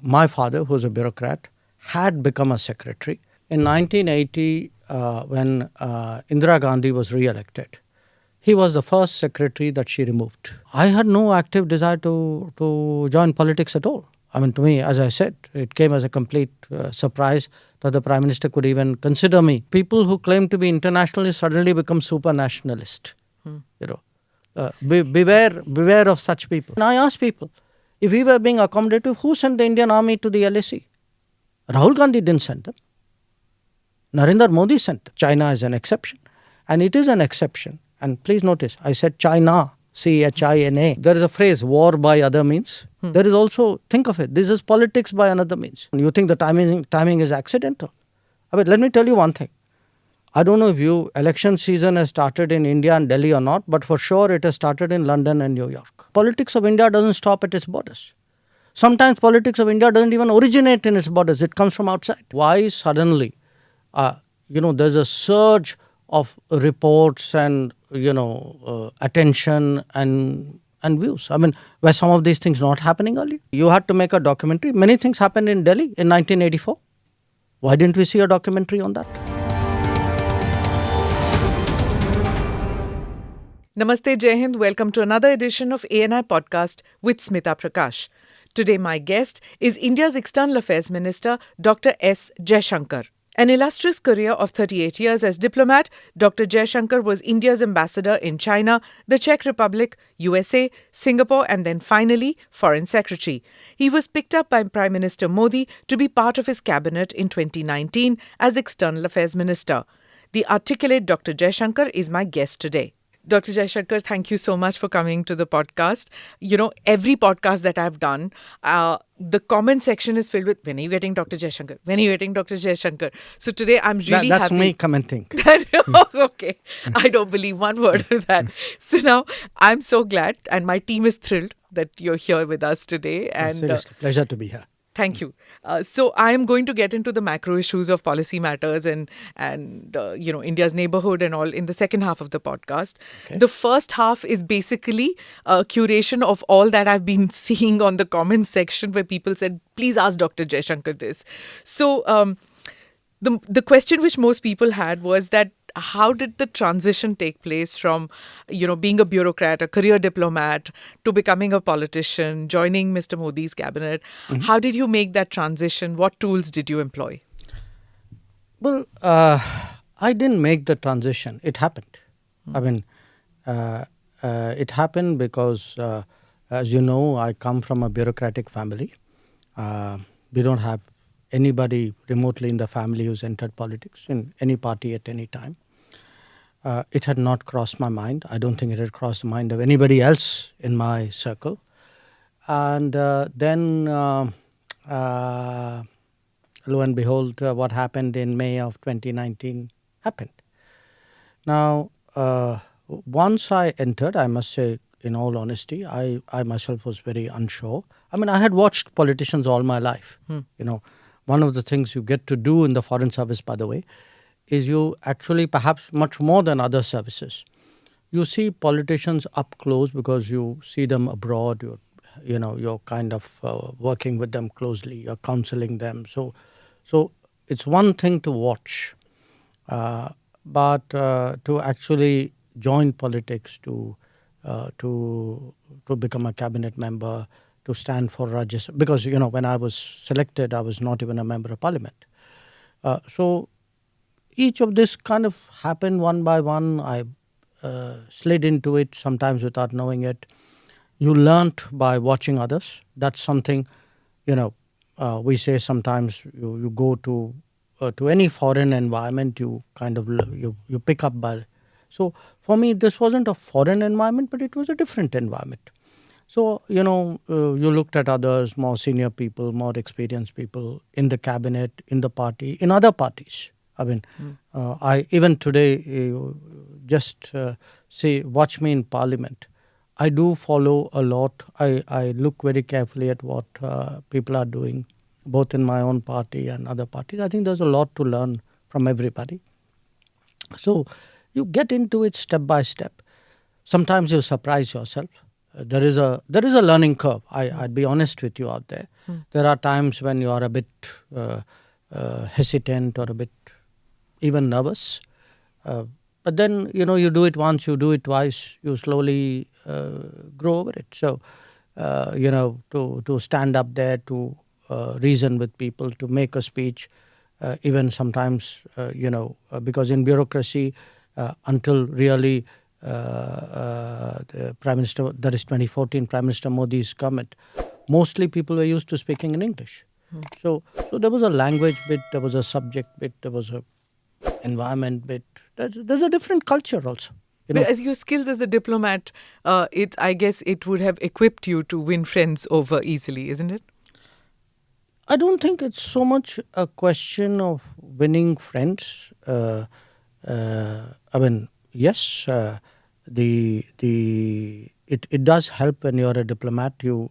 My father, who was a bureaucrat, had become a secretary. In 1980, when Indira Gandhi was re-elected, he was the first secretary that she removed. I had no active desire to join politics at all. I mean, to me, as I said, it came as a complete surprise that the Prime Minister could even consider me. People who claim to be internationalists suddenly become super nationalist. You know, beware of such people. And I ask people, if we were being accommodative, who sent the Indian army to the LAC? Rahul Gandhi didn't send them. Narendra Modi sent them. China is an exception. And it is an exception. And please notice, I said China, China. There is a phrase, war by other means. There is also, think of it, this is politics by another means. You think the timing is accidental. I mean, let me tell you one thing. I don't know if election season has started in India and Delhi or not, but for sure it has started in London and New York. Politics of India doesn't stop at its borders. Sometimes politics of India doesn't even originate in its borders. It comes from outside. Why suddenly, there's a surge of reports and, attention and views. I mean, were some of these things not happening earlier? You had to make a documentary. Many things happened in Delhi in 1984. Why didn't we see a documentary on that? Namaste, Jai Hind. Welcome to another edition of ANI Podcast with Smita Prakash. Today, my guest is India's External Affairs Minister, Dr. S. Jaishankar. An illustrious career of 38 years as diplomat, Dr. Jaishankar was India's ambassador in China, the Czech Republic, USA, Singapore, and then finally, Foreign Secretary. He was picked up by Prime Minister Modi to be part of his cabinet in 2019 as External Affairs Minister. The articulate Dr. Jaishankar is my guest today. Dr. Jaishankar, thank you so much for coming to the podcast. Every podcast that I've done, the comment section is filled with, when are you getting Dr. Jaishankar? When are you getting Dr. Jaishankar? So today I'm really That's happy. me commenting. Okay. I don't believe one word of that. So now I'm so glad and my team is thrilled that you're here with us today. And Seriously, pleasure to be here. Thank you. So I am going to get into the macro issues of policy matters and India's neighborhood and all in the second half of the podcast. Okay. The first half is basically a curation of all that I've been seeing on the comments section where people said, please ask Dr. Jaishankar this. So the question which most people had was that how did the transition take place from, being a bureaucrat, a career diplomat, to becoming a politician, joining Mr. Modi's cabinet? Mm-hmm. How did you make that transition? What tools did you employ? Well, I didn't make the transition. It happened. Mm-hmm. I mean, it happened because, as you know, I come from a bureaucratic family. We don't have anybody remotely in the family who's entered politics in any party at any time. It had not crossed my mind. I don't think it had crossed the mind of anybody else in my circle. And then, lo and behold, what happened in May of 2019 happened. Now, once I entered, I must say, in all honesty, I myself was very unsure. I mean, I had watched politicians all my life, One of the things you get to do in the Foreign Service, by the way, is you actually, perhaps much more than other services, you see politicians up close because you see them abroad. You're kind of working with them closely. You're counseling them. So it's one thing to watch, but to actually join politics, to become a cabinet member, to stand for Rajya Sabha, because, when I was selected, I was not even a member of parliament. So each of this kind of happened one by one. I slid into it, sometimes without knowing it. You learnt by watching others. That's something, we say sometimes you go to any foreign environment, you kind of, you pick up by. So for me, this wasn't a foreign environment, but it was a different environment. So, you looked at others, more senior people, more experienced people in the cabinet, in the party, in other parties. I mean, I even today, just say, watch me in parliament. I do follow a lot. I look very carefully at what people are doing, both in my own party and other parties. I think there's a lot to learn from everybody. So you get into it step by step. Sometimes you surprise yourself. there is a learning curve. I'd be honest with you out there. There are times when you are a bit hesitant or a bit even nervous. But then, you do it once, you do it twice, you slowly grow over it. So, to stand up there, to reason with people, to make a speech, even sometimes, because in bureaucracy, until really the Prime Minister, that is 2014, Prime Minister Modi's government, mostly people were used to speaking in English. So there was a language bit, there was a subject bit, there was a environment bit. There's a different culture also. But as your skills as a diplomat, I guess it would have equipped you to win friends over easily, isn't it? I don't think it's so much a question of winning friends. Yes, it does help when you're a diplomat. You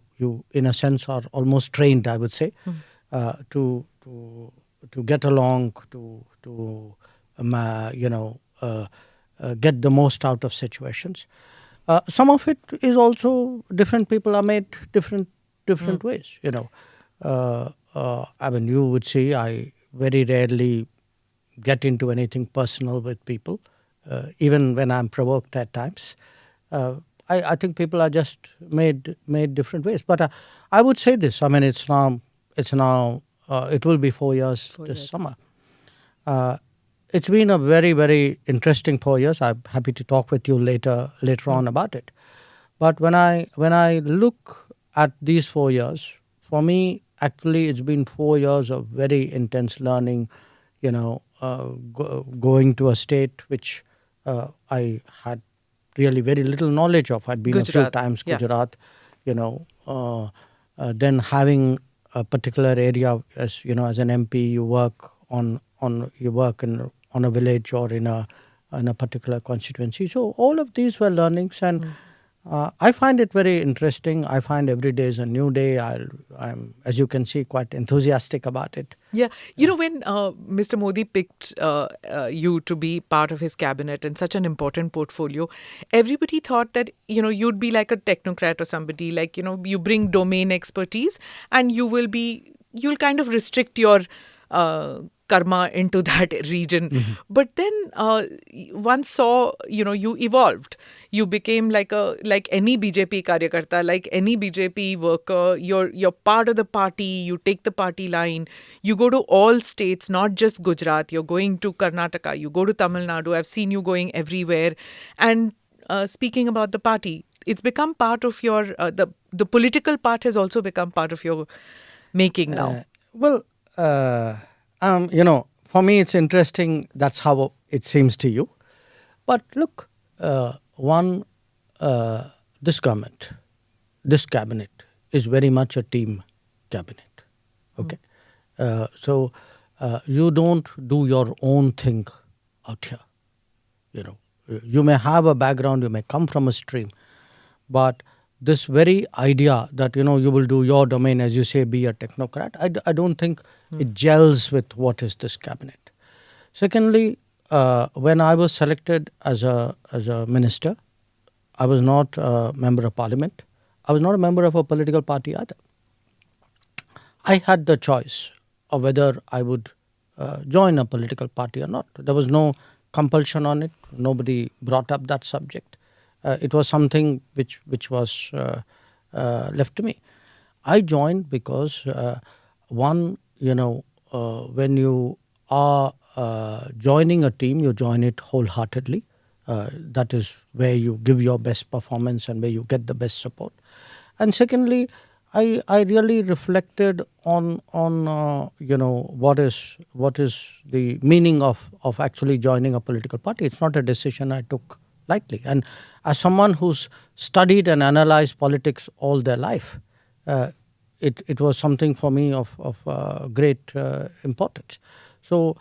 in a sense are almost trained, I would say, to get along, to get the most out of situations. Some of it is also different people are made different ways. You would see I very rarely get into anything personal with people, even when I'm provoked at times. I think people are just made different ways. But I would say this. It's now. It will be 4 years this summer. It's been a very, very interesting 4 years. I'm happy to talk with you later on about it. But when I look at these 4 years, for me, actually, it's been 4 years of very intense learning. Going to a state which I had really very little knowledge of. I'd been Gujarat. a few times Gujarat. Then having a particular area as an MP, you work on a village or in a particular constituency. So all of these were learnings, and I find it very interesting. I find every day is a new day. I'm, as you can see, quite enthusiastic about it. Yeah. When Mr. Modi picked you to be part of his cabinet and such an important portfolio, everybody thought that, you'd be like a technocrat or somebody, like, you bring domain expertise and you'll kind of restrict your karma into that region. Mm-hmm. But then one saw, you evolved. You became like any BJP karyakarta, like any BJP worker. You're part of the party. You take the party line. You go to all states, not just Gujarat. You're going to Karnataka. You go to Tamil Nadu. I've seen you going everywhere. And speaking about the party, it's become part of your the political part has also become part of your making now. For me, it's interesting. That's how it seems to you. But look, this government, this cabinet is very much a team cabinet. Okay, so you don't do your own thing out here. You may have a background, you may come from a stream, but this very idea that you will do your domain, as you say, be a technocrat, I don't think it gels with what is this cabinet. Secondly, when I was selected as a minister, I was not a member of parliament. I was not a member of a political party either. I had the choice of whether I would join a political party or not. There was no compulsion on it. Nobody brought up that subject. It was something which was left to me. I joined because when you are joining a team, you join it wholeheartedly. That is where you give your best performance and where you get the best support. And secondly, I really reflected on what is the meaning of actually joining a political party. It's not a decision I took lightly. And as someone who's studied and analyzed politics all their life, it was something for me of great importance. So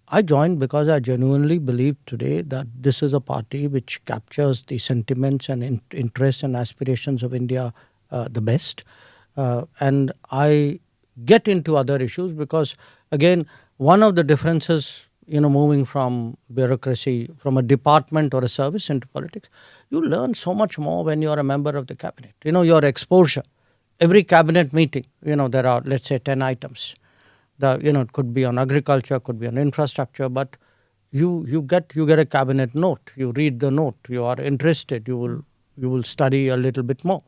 I joined because I genuinely believe today that this is a party which captures the sentiments and interests and aspirations of India the best. And I get into other issues because, again, one of the differences moving from bureaucracy, from a department or a service into politics, you learn so much more when you are a member of the cabinet. Your exposure. Every cabinet meeting, there are, let's say, 10 items. It could be on agriculture, could be on infrastructure, but you get a cabinet note. You read the note. You are interested. You will study a little bit more.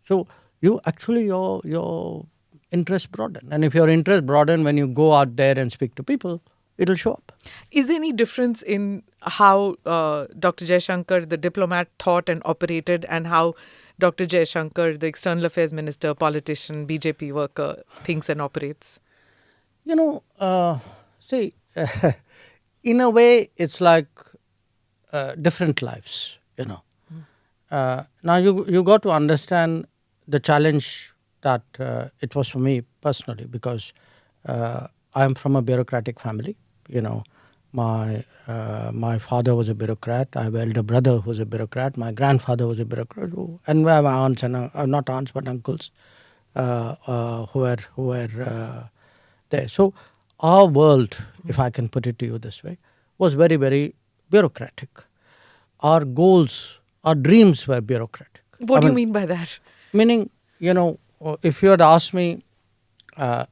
So you actually your interest broaden, and if your interest broaden, when you go out there and speak to people, it'll show up. Is there any difference in how Dr. Jaishankar, the diplomat, thought and operated, and how Dr. Jaishankar, the external affairs minister, politician, BJP worker, thinks and operates? See, in a way, it's like different lives. Now you got to understand the challenge that it was for me personally, because I am from a bureaucratic family. My father was a bureaucrat. I have an elder brother who was a bureaucrat. My grandfather was a bureaucrat, and we have aunts and not aunts but uncles who were there. So our world, if I can put it to you this way, was very, very bureaucratic. Our goals, our dreams were bureaucratic. What do you mean by that? Meaning, if you had asked me,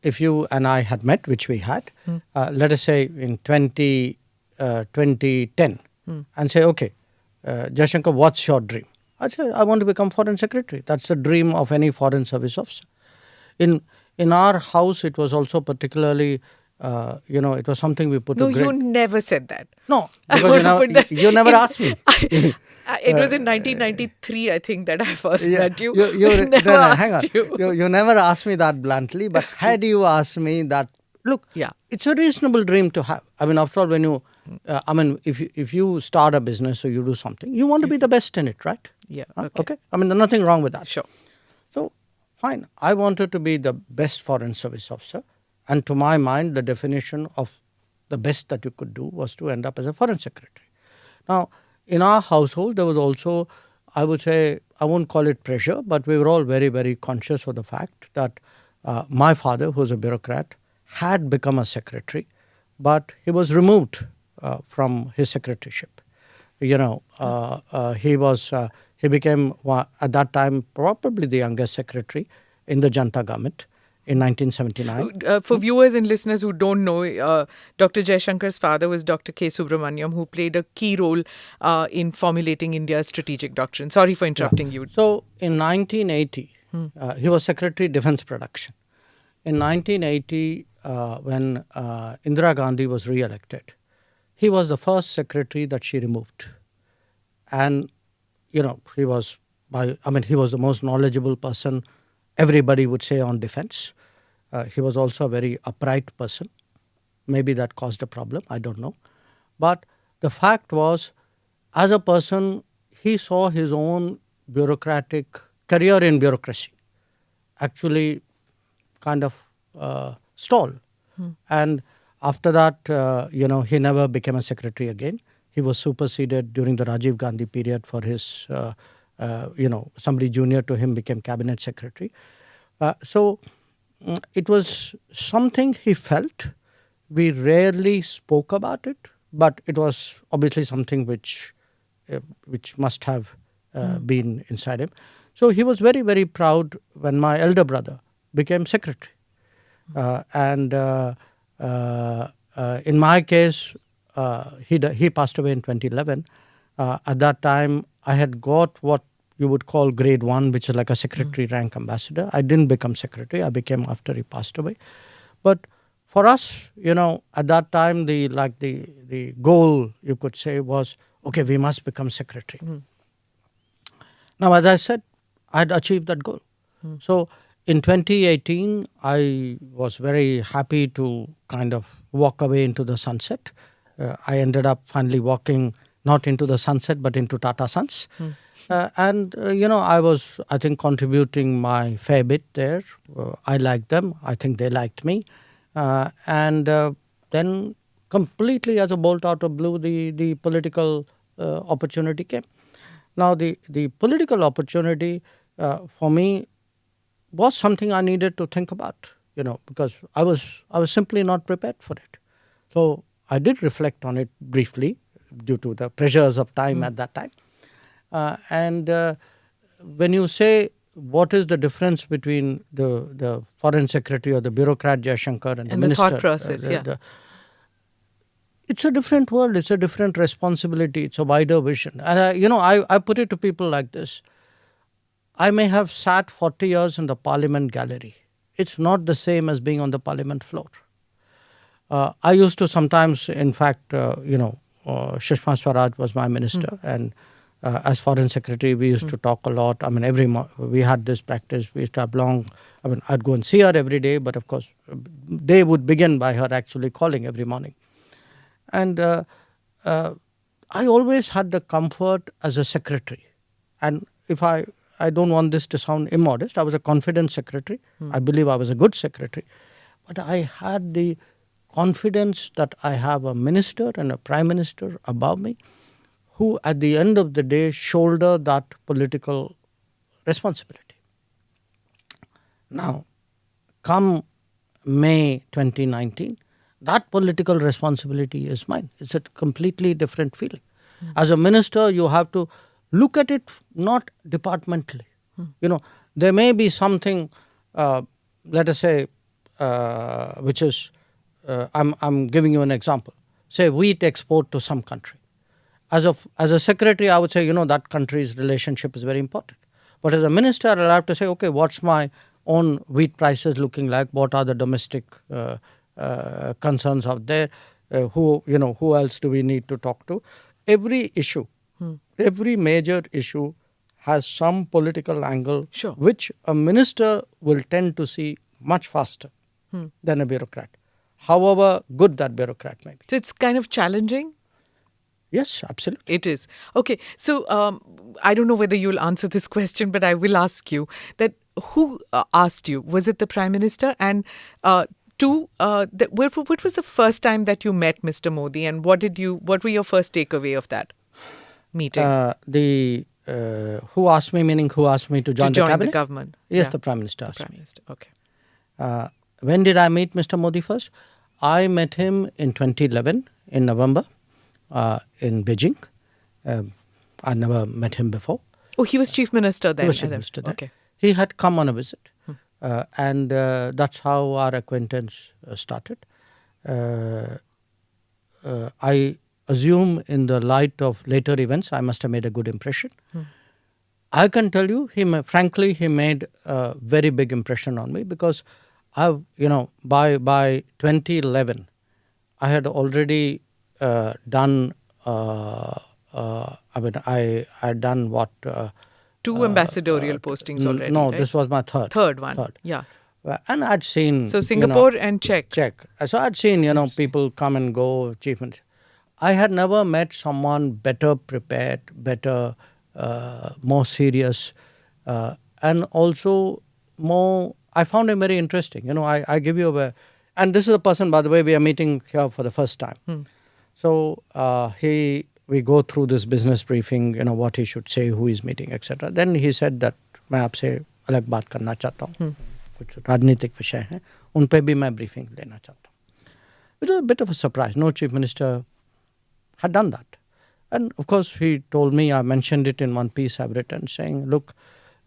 if you and I had met, which we had, let us say in 2010, and say, okay, Jaishankar, what's your dream? I'd say, I want to become foreign secretary. That's the dream of any foreign service officer. In our house, it was also particularly, it was something we put. No, you never said that. No, because you never asked me. It was in 1993, I think, that I first met you. Hang on. You never asked me that bluntly, but had you asked me that, look, it's a reasonable dream to have. I mean, after all, when you, if you start a business or you do something, you want to be the best in it, right? Yeah. Okay. I mean, there's nothing wrong with that. Sure. So, fine. I wanted to be the best foreign service officer. And to my mind, the definition of the best that you could do was to end up as a foreign secretary. Now, in our household, there was also, I would say, I won't call it pressure, but we were all very, very conscious of the fact that my father, who was a bureaucrat, had become a secretary, but he was removed from his secretaryship. He became, at that time, probably the youngest secretary in the Janata government in 1979. For viewers and listeners who don't know, Dr. Jaishankar's father was Dr. K. Subramaniam, who played a key role in formulating India's strategic doctrine. Sorry for interrupting you. So, in 1980, he was Secretary Defence Production. In 1980, when Indira Gandhi was re-elected, he was the first secretary that she removed. And, he was the most knowledgeable person, everybody would say, on defense. He was also a very upright person. Maybe that caused a problem, I don't know. But the fact was, as a person, he saw his own bureaucratic career in bureaucracy actually kind of stall. And after that, he never became a secretary again. He was superseded during the Rajiv Gandhi period for his somebody junior to him became cabinet secretary. So it was something he felt. We rarely spoke about it, but it was obviously something which must have been inside him. So he was very, very proud when my elder brother became secretary. And in my case, he passed away in 2011. At that time, I had got what you would call grade 1, which is like a secretary rank ambassador. I didn't become secretary. I became after he passed away. But for us, at that time, the goal, you could say, was, okay, we must become secretary. Now, as I said, I had achieved that goal. So in 2018, I was very happy to kind of walk away into the sunset. I ended up finally walking not into the sunset, but into Tata Sons. I was, I think, contributing my fair bit there. I liked them. I think they liked me. Then completely as a bolt out of blue, the political opportunity came. Now, the political opportunity for me was something I needed to think about, because I was simply not prepared for it. So I did reflect on it briefly due to the pressures of time at that time. And when you say what is the difference between the foreign secretary or the bureaucrat Jaishankar and the minister, thought process, it's a different world. It's a different responsibility. It's a wider vision. And I put it to people like this. I may have sat 40 years in the parliament gallery. It's not the same as being on the parliament floor. I used to sometimes, in fact, Sushma Swaraj was my minister, and as foreign secretary, we used to talk a lot. I mean, we had this practice. We used to have I'd go and see her every day, but of course, day would begin by her actually calling every morning. And I always had the comfort as a secretary. And if I don't want this to sound immodest, I was a confident secretary. I believe I was a good secretary. But I had the confidence that I have a minister and a prime minister above me who at the end of the day shoulder that political responsibility. Now, come May 2019, that political responsibility is mine. It's a completely different feeling. As a minister, you have to look at it not departmentally. There may be something, let us say, which is, I'm giving you an example. Say wheat export to some country. As a secretary, I would say, that country's relationship is very important. But as a minister, I'll have to say, okay, what's my own wheat prices looking like? What are the domestic concerns out there? Who else do we need to talk to? Every issue, every major issue has some political angle, which a minister will tend to see much faster than a bureaucrat, however good that bureaucrat may be. So it's kind of challenging? Yes, absolutely. It is. Okay. So I don't know whether you'll answer this question, but I will ask you that who asked you? Was it the Prime Minister? And two, what was the first time that you met Mr. Modi, and what were your first takeaway of that meeting? Who asked me, meaning who asked me to join the cabinet? The government. Yes, the Prime Minister asked me. Okay. When did I meet Mr. Modi first? I met him in 2011 in November in Beijing. I never met him before. Oh, he was Chief Minister then? He was Chief Minister then. Okay. He had come on a visit. And that's how our acquaintance started. I assume in the light of later events, I must have made a good impression. I can tell you, frankly, he made a very big impression on me because by 2011, I had already done. I had done what. 2 ambassadorial postings already. No, right? this was my third. Third one. Yeah. And I'd seen. So Singapore and Czech. So I'd seen, people come and go, chief minister. I had never met someone better prepared, better, more serious, and also more. I found him very interesting. I give you and this is a person, by the way, we are meeting here for the first time. So we go through this business briefing, what he should say, who he's meeting, etc. Then he said that मैं आपसे अलग बात करना चाहता हूँ, कुछ राजनीतिक विषय हैं, उन पे भी मैं briefing लेना चाहता हूँ. It was a bit of a surprise. No chief minister had done that. And of course, he told me, I mentioned it in one piece I've written, saying, look,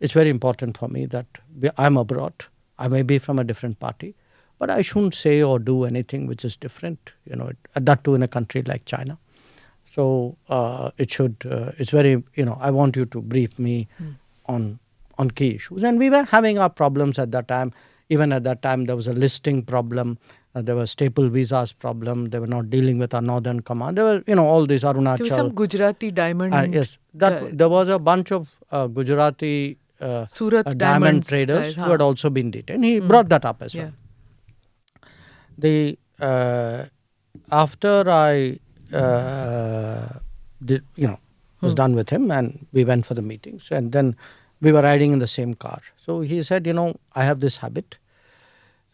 it's very important for me that I'm abroad. I may be from a different party, but I shouldn't say or do anything which is different, that too in a country like China. So it's very, I want you to brief me on key issues. And we were having our problems at that time. Even at that time, there was a listing problem. There was staple visas problem. They were not dealing with our northern command. There were, all these Arunachal. There was some Gujarati diamond. Yes, there was a bunch of Gujarati Surat diamond traders who had also been detained. He brought that up as well. After I was done with him, and we went for the meetings, and then we were riding in the same car. So he said, I have this habit.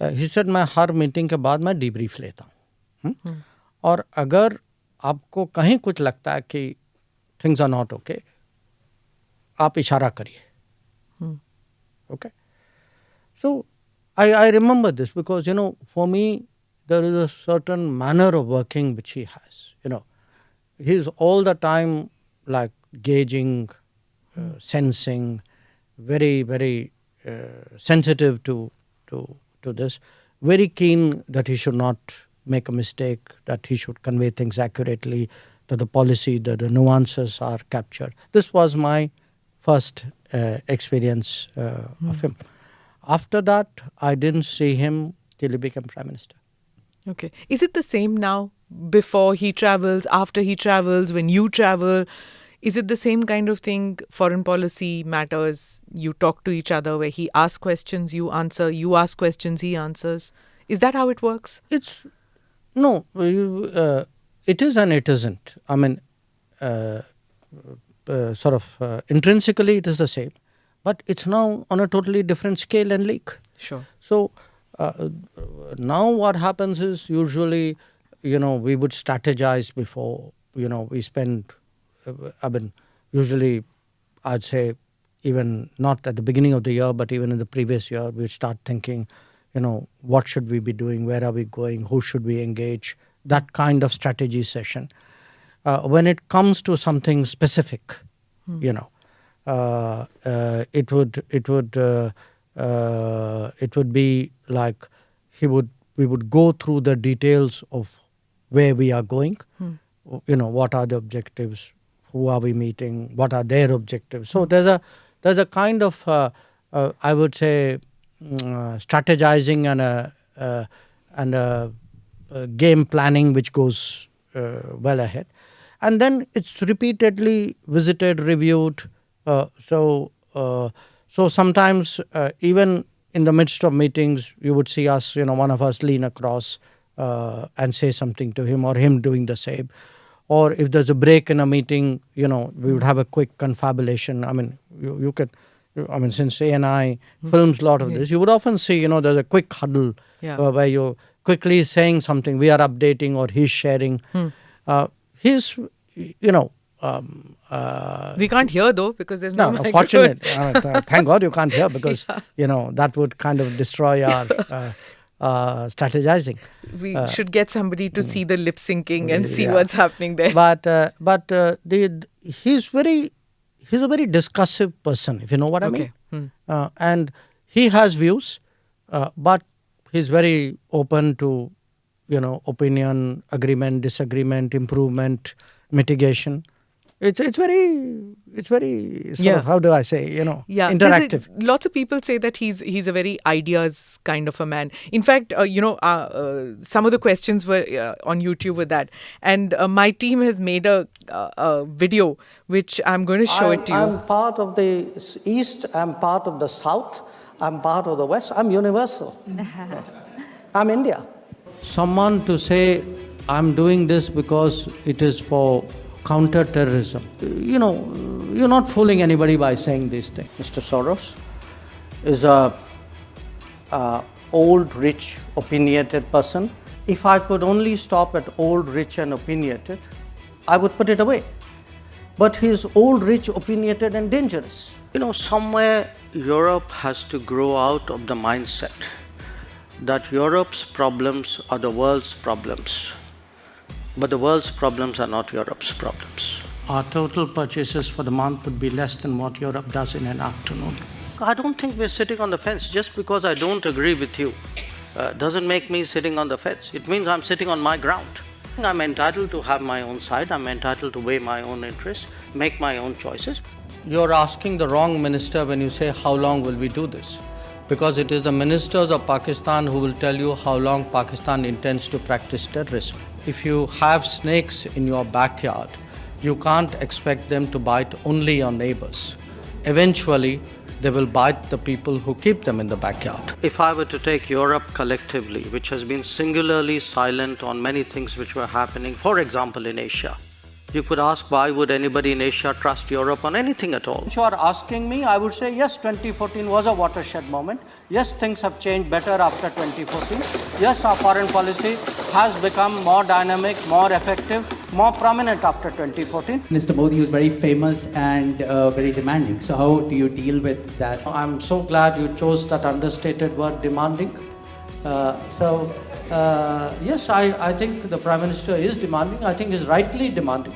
He said, मैं हर meeting के बाद मैं debrief लेता हूँ. और अगर आपको कहीं कुछ लगता है कि things are not okay, आप इशारा करिए. Okay. So I remember this because, for me, there is a certain manner of working which he has. He's all the time like gauging, sensing, very, very sensitive to this, very keen that he should not make a mistake, that he should convey things accurately, that the policy, that the nuances are captured. This was my first experience of him. After that, I didn't see him till he became Prime Minister. Okay. Is it the same now? Before he travels, after he travels, when you travel? Is it the same kind of thing? Foreign policy matters, you talk to each other, where he asks questions, you answer, you ask questions, he answers. Is that how it works? No, it is and it isn't. I mean, intrinsically it is the same, but it's now on a totally different scale and league. Sure. So now what happens is usually, we would strategize before, we spend, usually I'd say even not at the beginning of the year, but even in the previous year, we'd start thinking, what should we be doing? Where are we going? Who should we engage? That kind of strategy session. When it comes to something specific, it would be like we would go through the details of where we are going. What are the objectives? Who are we meeting? What are their objectives? So there's a kind of I would say strategizing and a game planning which goes well ahead, and then it's repeatedly visited, reviewed. So sometimes even in the midst of meetings, you would see us, one of us lean across and say something to him, or him doing the same. Or if there's a break in a meeting, we would have a quick confabulation. I mean, you could, since ANI films a lot of this, you would often see, there's a quick huddle where you're quickly saying something, we are updating, or he's sharing. He's, we can't hear though, because there's no microphone. Fortunate. Thank God you can't hear, because, that would kind of destroy our strategizing. We should get somebody to see the lip syncing and see what's happening there. But he's a very discussive person, if you know what I mean. And he has views, but he's very open to, opinion, agreement, disagreement, improvement, mitigation. It's very sort of, how do I say, interactive. Lots of people say that he's a very ideas kind of a man. In fact, some of the questions were on YouTube with that, and my team has made a video which I'm going to show it to you. I'm part of the East. I'm part of the South. I'm part of the West. I'm universal. I'm India. Someone to say I'm doing this because it is for counter-terrorism. You're not fooling anybody by saying these things. Mr. Soros is a old, rich, opinionated person. If I could only stop at old, rich and opinionated, I would put it away. But he's old, rich, opinionated and dangerous. Somewhere Europe has to grow out of the mindset that Europe's problems are the world's problems. But the world's problems are not Europe's problems. Our total purchases for the month would be less than what Europe does in an afternoon. I don't think we're sitting on the fence. Just because I don't agree with you doesn't make me sitting on the fence. It means I'm sitting on my ground. I'm entitled to have my own side. I'm entitled to weigh my own interests, make my own choices. You're asking the wrong minister when you say, how long will we do this? Because it is the ministers of Pakistan who will tell you how long Pakistan intends to practice terrorism. If you have snakes in your backyard, you can't expect them to bite only your neighbors. Eventually, they will bite the people who keep them in the backyard. If I were to take Europe collectively, which has been singularly silent on many things which were happening, for example in Asia, you could ask, why would anybody in Asia trust Europe on anything at all? If you are asking me, I would say yes, 2014 was a watershed moment. Yes, things have changed better after 2014. Yes, our foreign policy has become more dynamic, more effective, more prominent after 2014. Mr. Modi was very famous and very demanding. So how do you deal with that? I'm so glad you chose that understated word, demanding. Yes, I think the Prime Minister is demanding. I think he's rightly demanding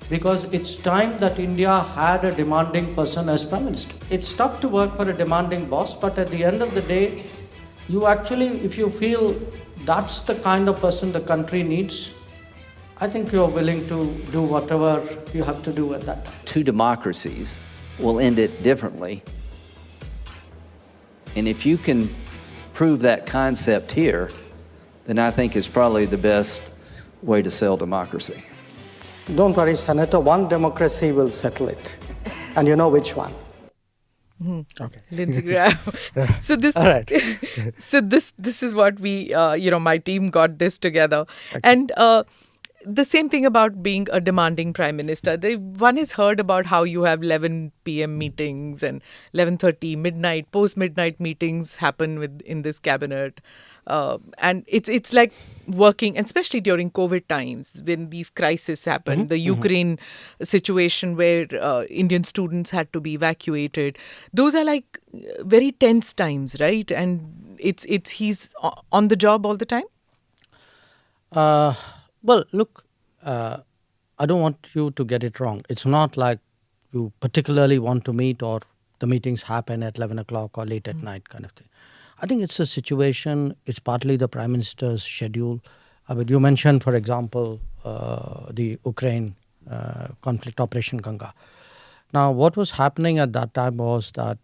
because it's time that India had a demanding person as Prime Minister. It's tough to work for a demanding boss, but at the end of the day, you actually, if you feel that's the kind of person the country needs, I think you're willing to do whatever you have to do at that time. Two democracies will end it differently. And if you can prove that concept here, then I think it's probably the best way to sell democracy. Don't worry, Senator, one democracy will settle it. And you know which one. Okay. Lindsey Graham. So this, All right. so this is what we, my team got this together, and the same thing about being a demanding prime minister. One is heard about how you have 11 p.m. meetings and 11:30 midnight, post-midnight meetings happen in this cabinet. And it's like working, especially during COVID times when these crises happened, the Ukraine situation where Indian students had to be evacuated. Those are like very tense times, right? And he's on the job all the time. Well, look, I don't want you to get it wrong. It's not like you particularly want to meet or the meetings happen at 11 o'clock or late at night kind of thing. I think it's a situation, it's partly the Prime Minister's schedule. But you mentioned, for example, the Ukraine conflict, Operation Ganga. Now, what was happening at that time was that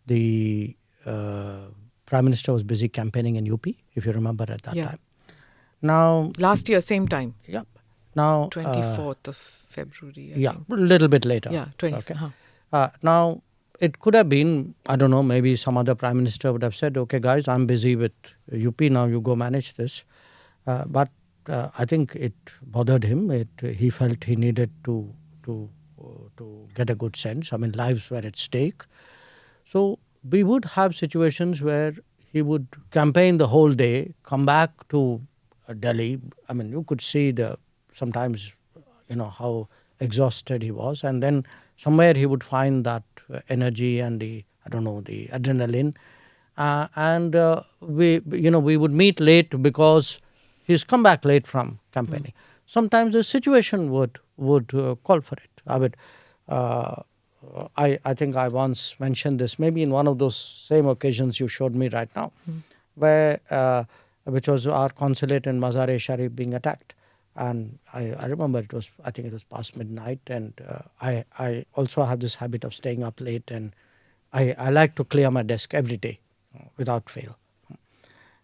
the Prime Minister was busy campaigning in UP, if you remember at that time. Now, last year, same time. Yep. Now, 24th of February. I think. A little bit later. Yeah, 20th. Okay. Now, it could have been, I don't know, maybe some other Prime Minister would have said, okay, guys, I'm busy with UP now, you go manage this. But I think it bothered him. He felt he needed to get a good sense. I mean, lives were at stake. So we would have situations where he would campaign the whole day, come back to Delhi. I mean, you could see sometimes, how exhausted he was. And then somewhere he would find that energy and the adrenaline. And we would meet late because he's come back late from campaigning. Sometimes the situation would call for it. I think I once mentioned this, maybe in one of those same occasions you showed me right now, where which was our consulate in Mazar-e-Sharif being attacked. And I remember I think it was past midnight, and I also have this habit of staying up late, and I like to clear my desk every day without fail.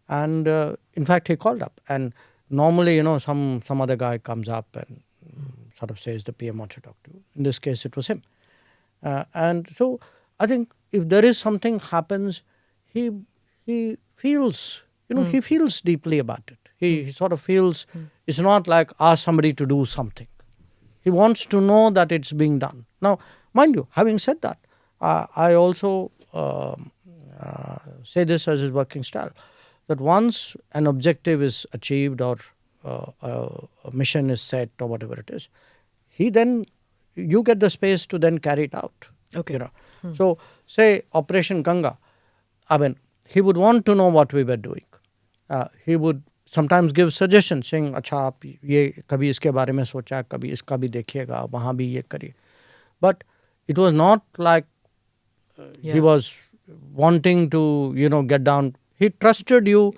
And in fact, he called up, and normally, some other guy comes up and sort of says the PM wants to talk to you. In this case, it was him. And so I think if there is something happens, he feels, he feels deeply about it. He sort of feels it's not like ask somebody to do something. He wants to know that it's being done. Now, mind you, having said that, I also say this as his working style, that once an objective is achieved or a mission is set or whatever it is, you get the space to then carry it out. Okay. So, say Operation Ganga, I mean, he would want to know what we were doing. He would sometimes give suggestions saying, अच्छा आप ये कभी इसके बारे में सोचा, कभी इसका भी देखिएगा, वहाँ भी ये करिए. But it was not like he was wanting to, get down. He trusted you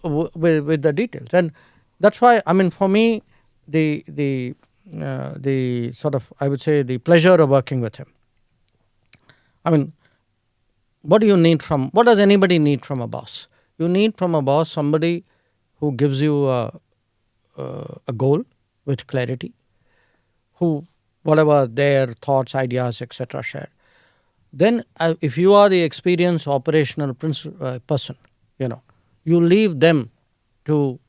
with the details. And that's why, I mean, for me, the sort of, I would say, the pleasure of working with him. I mean, what does anybody need from a boss? You need from a boss somebody who gives you a goal with clarity, who, whatever their thoughts, ideas, etc. share. Then if you are the experienced operational person, you leave them to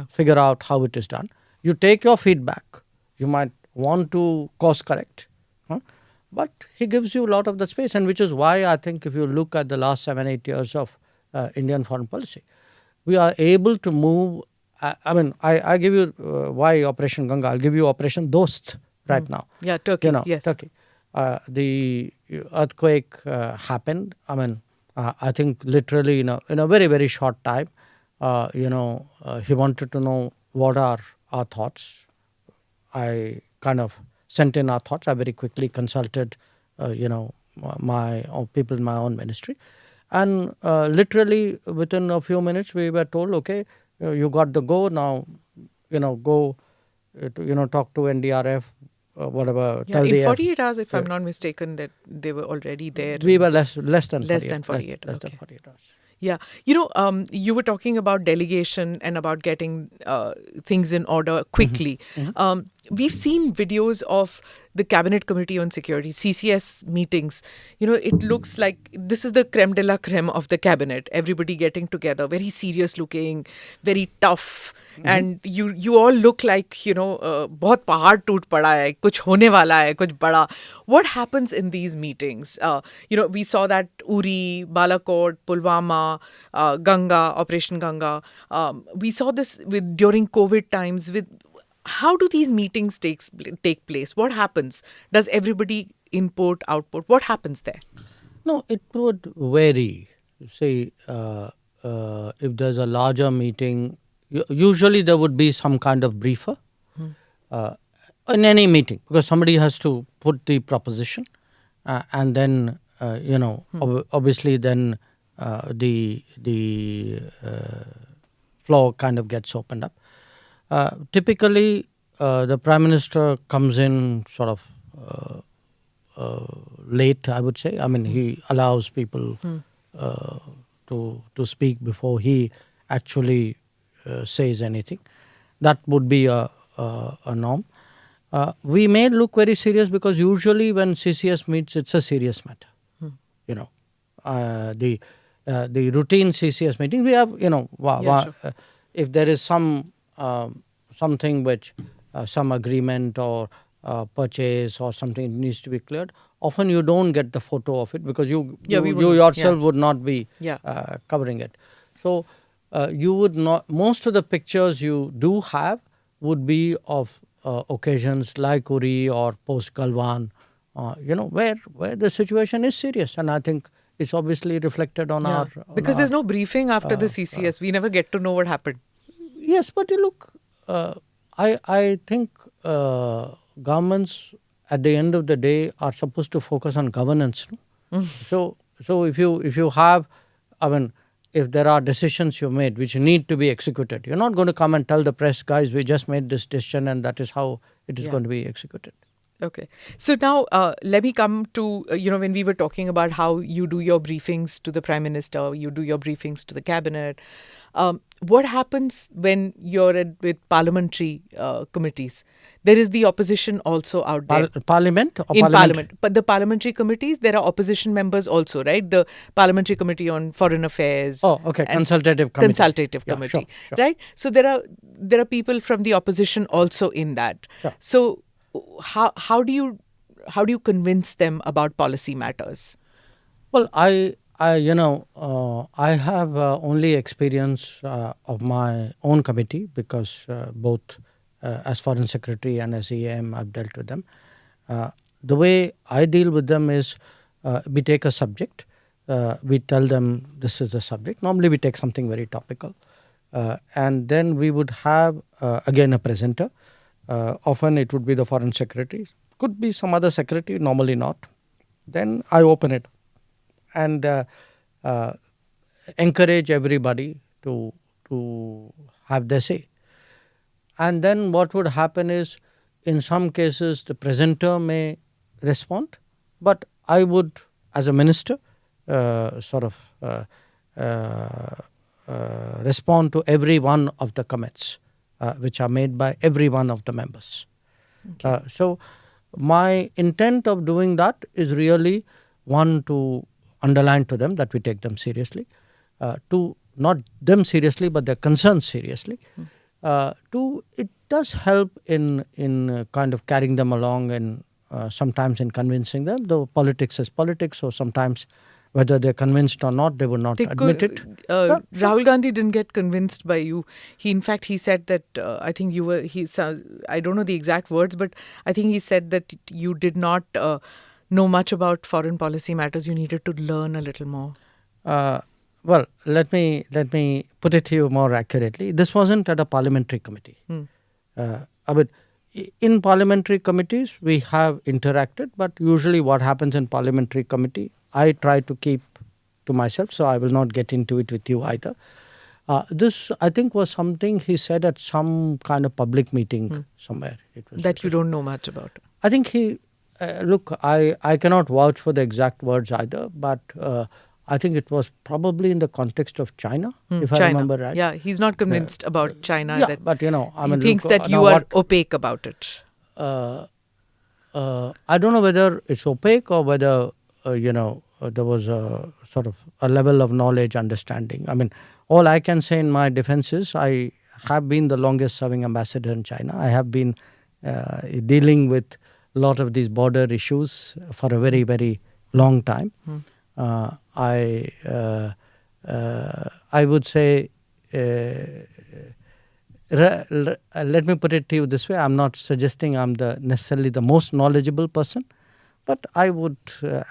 figure out how it is done. You take your feedback. You might want to course correct. But he gives you a lot of the space, and which is why I think if you look at the last 7-8 years of Indian foreign policy, we are able to move. I give you why Operation Ganga. I'll give you Operation Dost right now. Yeah, Turkey. Yes. Turkey. The earthquake happened. I think literally in a very, very short time, he wanted to know what are our thoughts. I kind of sent in our thoughts. I very quickly consulted, my people in my own ministry. And literally within a few minutes, we were told, okay, you got the go now, go, talk to NDRF, whatever. Yeah, tell in the 48 hours, if I'm not mistaken, that they were already there. We were less than 48. Less than 48, Less okay. than 48 hours. Yeah. You were talking about delegation and about getting things in order quickly. We've seen videos of the Cabinet Committee on Security, CCS meetings. It looks like this is the creme de la creme of the cabinet. Everybody getting together, very serious looking, very tough. And you all look like, बहुत पहाड़ टूट पड़ा है, कुछ होने वाला है, कुछ बड़ा. What happens in these meetings? We saw that Uri, Balakot, Pulwama, Ganga, Operation Ganga. We saw this during COVID times. How do these meetings take place? What happens? Does everybody input, output? What happens there? No, it would vary. Say, if there's a larger meeting, usually there would be some kind of briefer in any meeting, because somebody has to put the proposition and then, obviously then the floor kind of gets opened up. Typically, the Prime Minister comes in sort of late, I would say. I mean, he allows people to speak before he actually says anything. That would be a norm. We may look very serious because usually when CCS meets, it's a serious matter. The routine CCS meeting, we have, Sure. If there is something which some agreement or purchase or something needs to be cleared, often you don't get the photo of it because you yourself would not be covering it. So you would not. Most of the pictures you do have would be of occasions like Uri or post Galwan, where the situation is serious, and I think it's obviously reflected on our. Because there's no briefing after the CCS. We never get to know what happened. Yes, but look, I think governments at the end of the day are supposed to focus on governance. No? So if you have, if there are decisions you made which need to be executed, you're not going to come and tell the press, guys, we just made this decision and that is how it is going to be executed. Okay. So now let me come to, when we were talking about how you do your briefings to the Prime Minister, you do your briefings to the Cabinet. What happens when you're with parliamentary committees? There is the opposition also out there. Parliament? Or in Parliament. But the parliamentary committees, there are opposition members also, right? The Parliamentary Committee on Foreign Affairs. Oh, okay. Consultative committee. Consultative committee. Sure. Right? So there are people from the opposition also in that. Sure. So how do you convince them about policy matters? Well, I have only experience of my own committee because both as Foreign Secretary and as EAM I've dealt with them. The way I deal with them is we take a subject, we tell them this is the subject. Normally we take something very topical and then we would have again a presenter. Often it would be the Foreign Secretary, could be some other secretary, normally not. Then I open it and encourage everybody to have their say. And then what would happen is, in some cases, the presenter may respond, but I would, as a minister, respond to every one of the comments which are made by every one of the members. Okay. So my intent of doing that is really, one, to underline to them that we take them seriously, two, not them seriously but their concerns seriously, two, it does help in kind of carrying them along and sometimes in convincing them, though politics is politics, so sometimes whether they're convinced or not, they would not admit it. Rahul Gandhi didn't get convinced by you. In fact, he said that, I think you were, I don't know the exact words, but I think he said that you did not know much about foreign policy matters. You needed to learn a little more. Well, let me put it to you more accurately. This wasn't at a parliamentary committee. I mean, in parliamentary committees, we have interacted, but usually what happens in parliamentary committee, I try to keep to myself, so I will not get into it with you either. This, I think, was something he said at some kind of public meeting somewhere. It was That you don't know much about. I think he, look, I cannot vouch for the exact words either, but I think it was probably in the context of China, if I China. remember right. Yeah, he's not convinced about China. Yeah, that but I he mean, thinks look, that now you are what- opaque about it. I don't know whether it's opaque or whether there was a sort of a level of knowledge, understanding. I mean, all I can say in my defense is I have been the longest serving ambassador in China. I have been dealing with a lot of these border issues for a very, very long time. I would say, let me put it to you this way. I'm not suggesting I'm necessarily the most knowledgeable person, but I would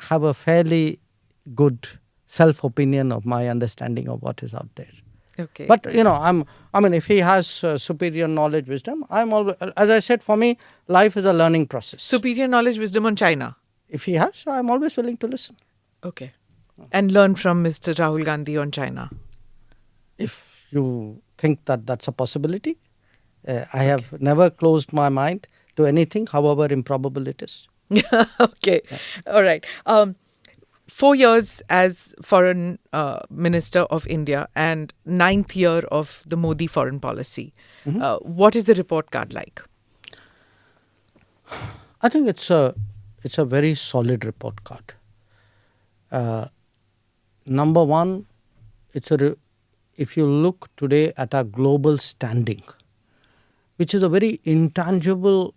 have a fairly good self-opinion of my understanding of what is out there. Okay. But if he has superior knowledge, wisdom, I'm always, as I said, for me, life is a learning process. Superior knowledge, wisdom on China. If he has, I'm always willing to listen. Okay. And learn from Mr. Rahul Gandhi on China. If you think that that's a possibility, I have never closed my mind to anything, however improbable it is. Okay. All right. 4 years as foreign minister of India and 9th year of the Modi foreign policy. What is the report card like? I think it's a very solid report card. Number one, if you look today at our global standing, which is a very intangible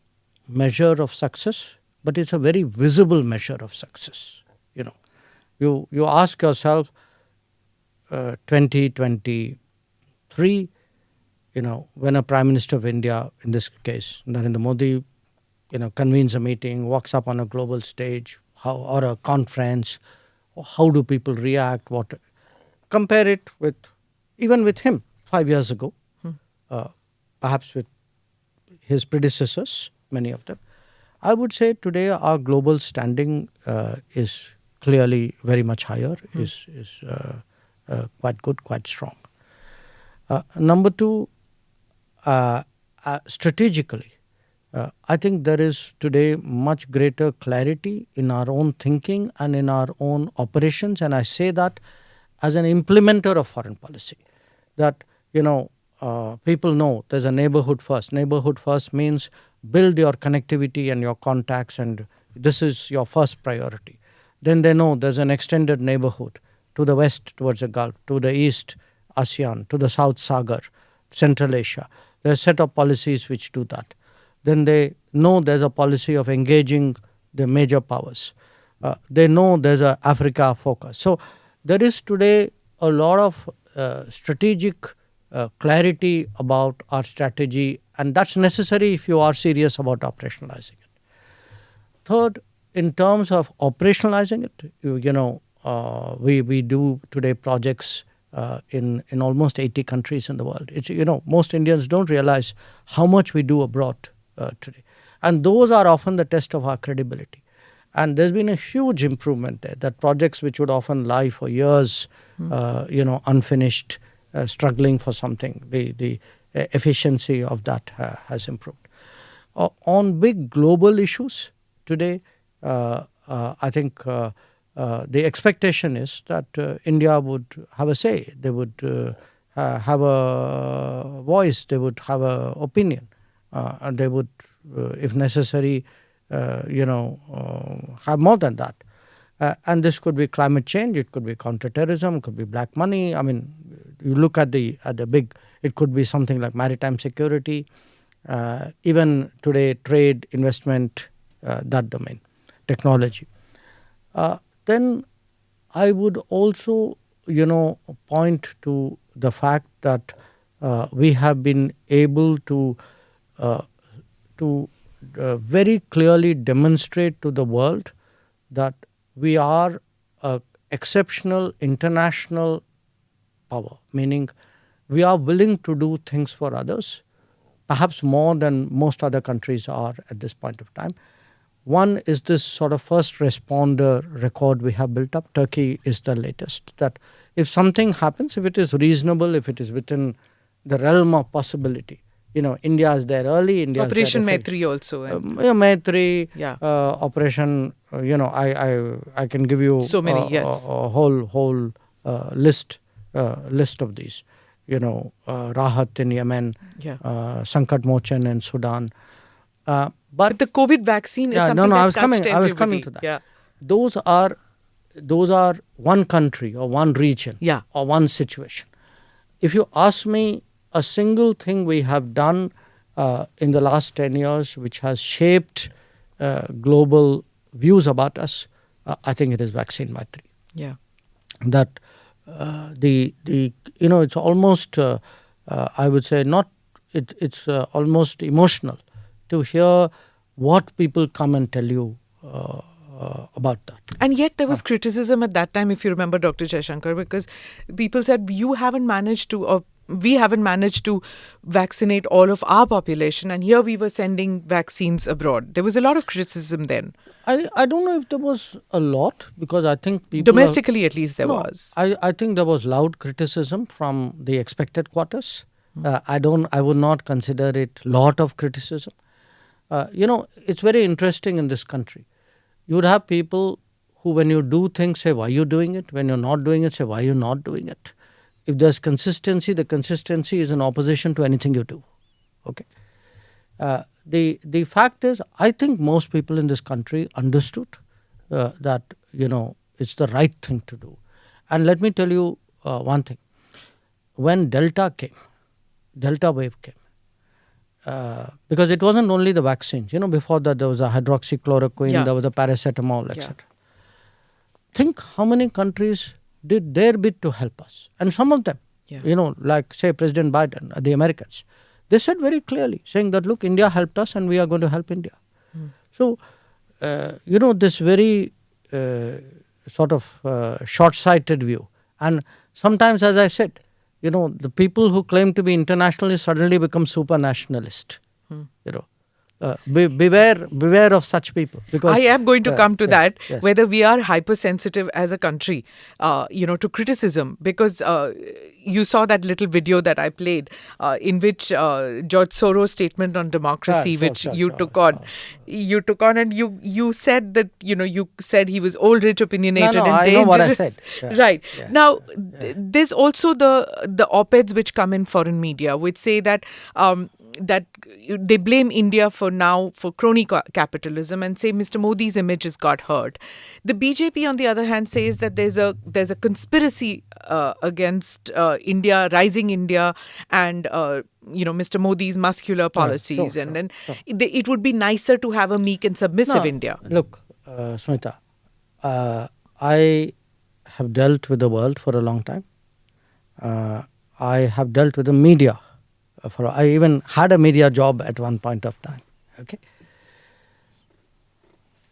measure of success, but it's a very visible measure of success. You ask yourself, 2023, when a Prime Minister of India, in this case Narendra Modi, convenes a meeting, walks up on a global stage, or a conference, how do people react? Compare it with even with him 5 years ago, perhaps with his predecessors, many of them. I would say today our global standing is clearly very much higher, is quite good, quite strong. Number two, strategically, I think there is today much greater clarity in our own thinking and in our own operations, and I say that as an implementer of foreign policy, that people know there's a neighborhood first. Neighborhood first means build your connectivity and your contacts, and this is your first priority. Then they know there's an extended neighborhood to the west towards the Gulf, to the east ASEAN, to the South Sagar, Central Asia. There's a set of policies which do that. Then they know there's a policy of engaging the major powers. They know there's a Africa focus. So there is today a lot of strategic clarity about our strategy, and that's necessary if you are serious about operationalizing it. Third, in terms of operationalizing it, we do today projects in almost 80 countries in the world. It's, most Indians don't realize how much we do abroad today. And those are often the test of our credibility. And there's been a huge improvement there, that projects which would often lie for years, unfinished, struggling for something, the efficiency of that has improved. On big global issues today, I think the expectation is that India would have a say, they would have a voice, they would have an opinion, and they would, if necessary, have more than that. And this could be climate change, it could be counterterrorism, it could be black money. I mean, you look at the big, it could be something like maritime security, even today trade, investment, that domain, technology. Then I would also, point to the fact that we have been able to very clearly demonstrate to the world that we are an exceptional international power, meaning we are willing to do things for others, perhaps more than most other countries are at this point of time. One is this sort of first responder record we have built up. Turkey is the latest. That if something happens, if it is reasonable, if it is within the realm of possibility, India is there early. India Operation is there Maitri also. Maitri, Yeah. Operation. I can give you So many, yes. a whole list of these. Rahat in Yemen, Yeah. Sankat Mochan in Sudan. But the COVID vaccine is something that I was coming everybody. to that. Yeah. Those are one country or one region Yeah. or one situation. If you ask me a single thing we have done in the last 10 years which has shaped global views about us, I think it is Vaccine Maitri. Yeah. That it's almost I would say it's almost emotional to hear what people come and tell you about that. And yet there was criticism at that time, if you remember, Dr. Jaishankar, because people said we haven't managed to vaccinate all of our population, and here we were sending vaccines abroad. There was a lot of criticism then. I don't know if there was a lot, because I think people Domestically, at least, there was. I think there was loud criticism from the expected quarters. I would not consider it lot of criticism. It's very interesting in this country. You would have people who, when you do things, say, why are you doing it? When you're not doing it, say, why are you not doing it? If there's consistency, the consistency is in opposition to anything you do. Okay. The fact is, I think most people in this country understood that, it's the right thing to do. And let me tell you one thing. When Delta wave came, because it wasn't only the vaccines. Before that there was a hydroxychloroquine, there was a paracetamol, etc. Think how many countries did their bit to help us. And some of them, like say President Biden, the Americans, they said very clearly, saying that, look, India helped us and we are going to help India. So, this very sort of short-sighted view. And sometimes, as I said, the people who claim to be internationalists suddenly become super nationalist. Beware of such people. Because I am going to come to that, yes. whether we are hypersensitive as a country, to criticism, because you saw that little video that I played in which George Soros' statement on democracy, you took on, and you said that, you said he was old, rich, opinionated, No, and I dangerous. know what I said. Yeah. Right. Yeah. Now, there's also the op-eds which come in foreign media, which say that that they blame India for crony capitalism and say Mr. Modi's image has got hurt. The BJP, on the other hand, says that there's a conspiracy against India, rising India, and Mr. Modi's muscular policies, sure. It would be nicer to have a meek and submissive India. Look, Smita, I have dealt with the world for a long time. I have dealt with the media. I even had a media job at one point of time. Okay,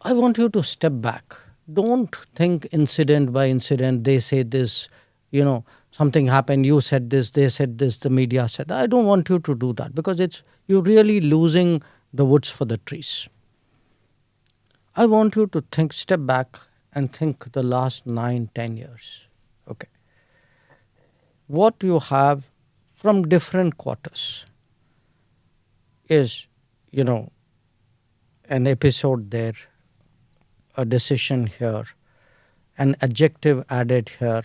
I want you to step back. Don't think incident by incident. They say this, something happened. You said this. They said this. The media said. I don't want you to do that, because you're really losing the woods for the trees. I want you to step back and think the last 9-10 years. Okay, what you have from different quarters is, an episode there, a decision here, an adjective added here,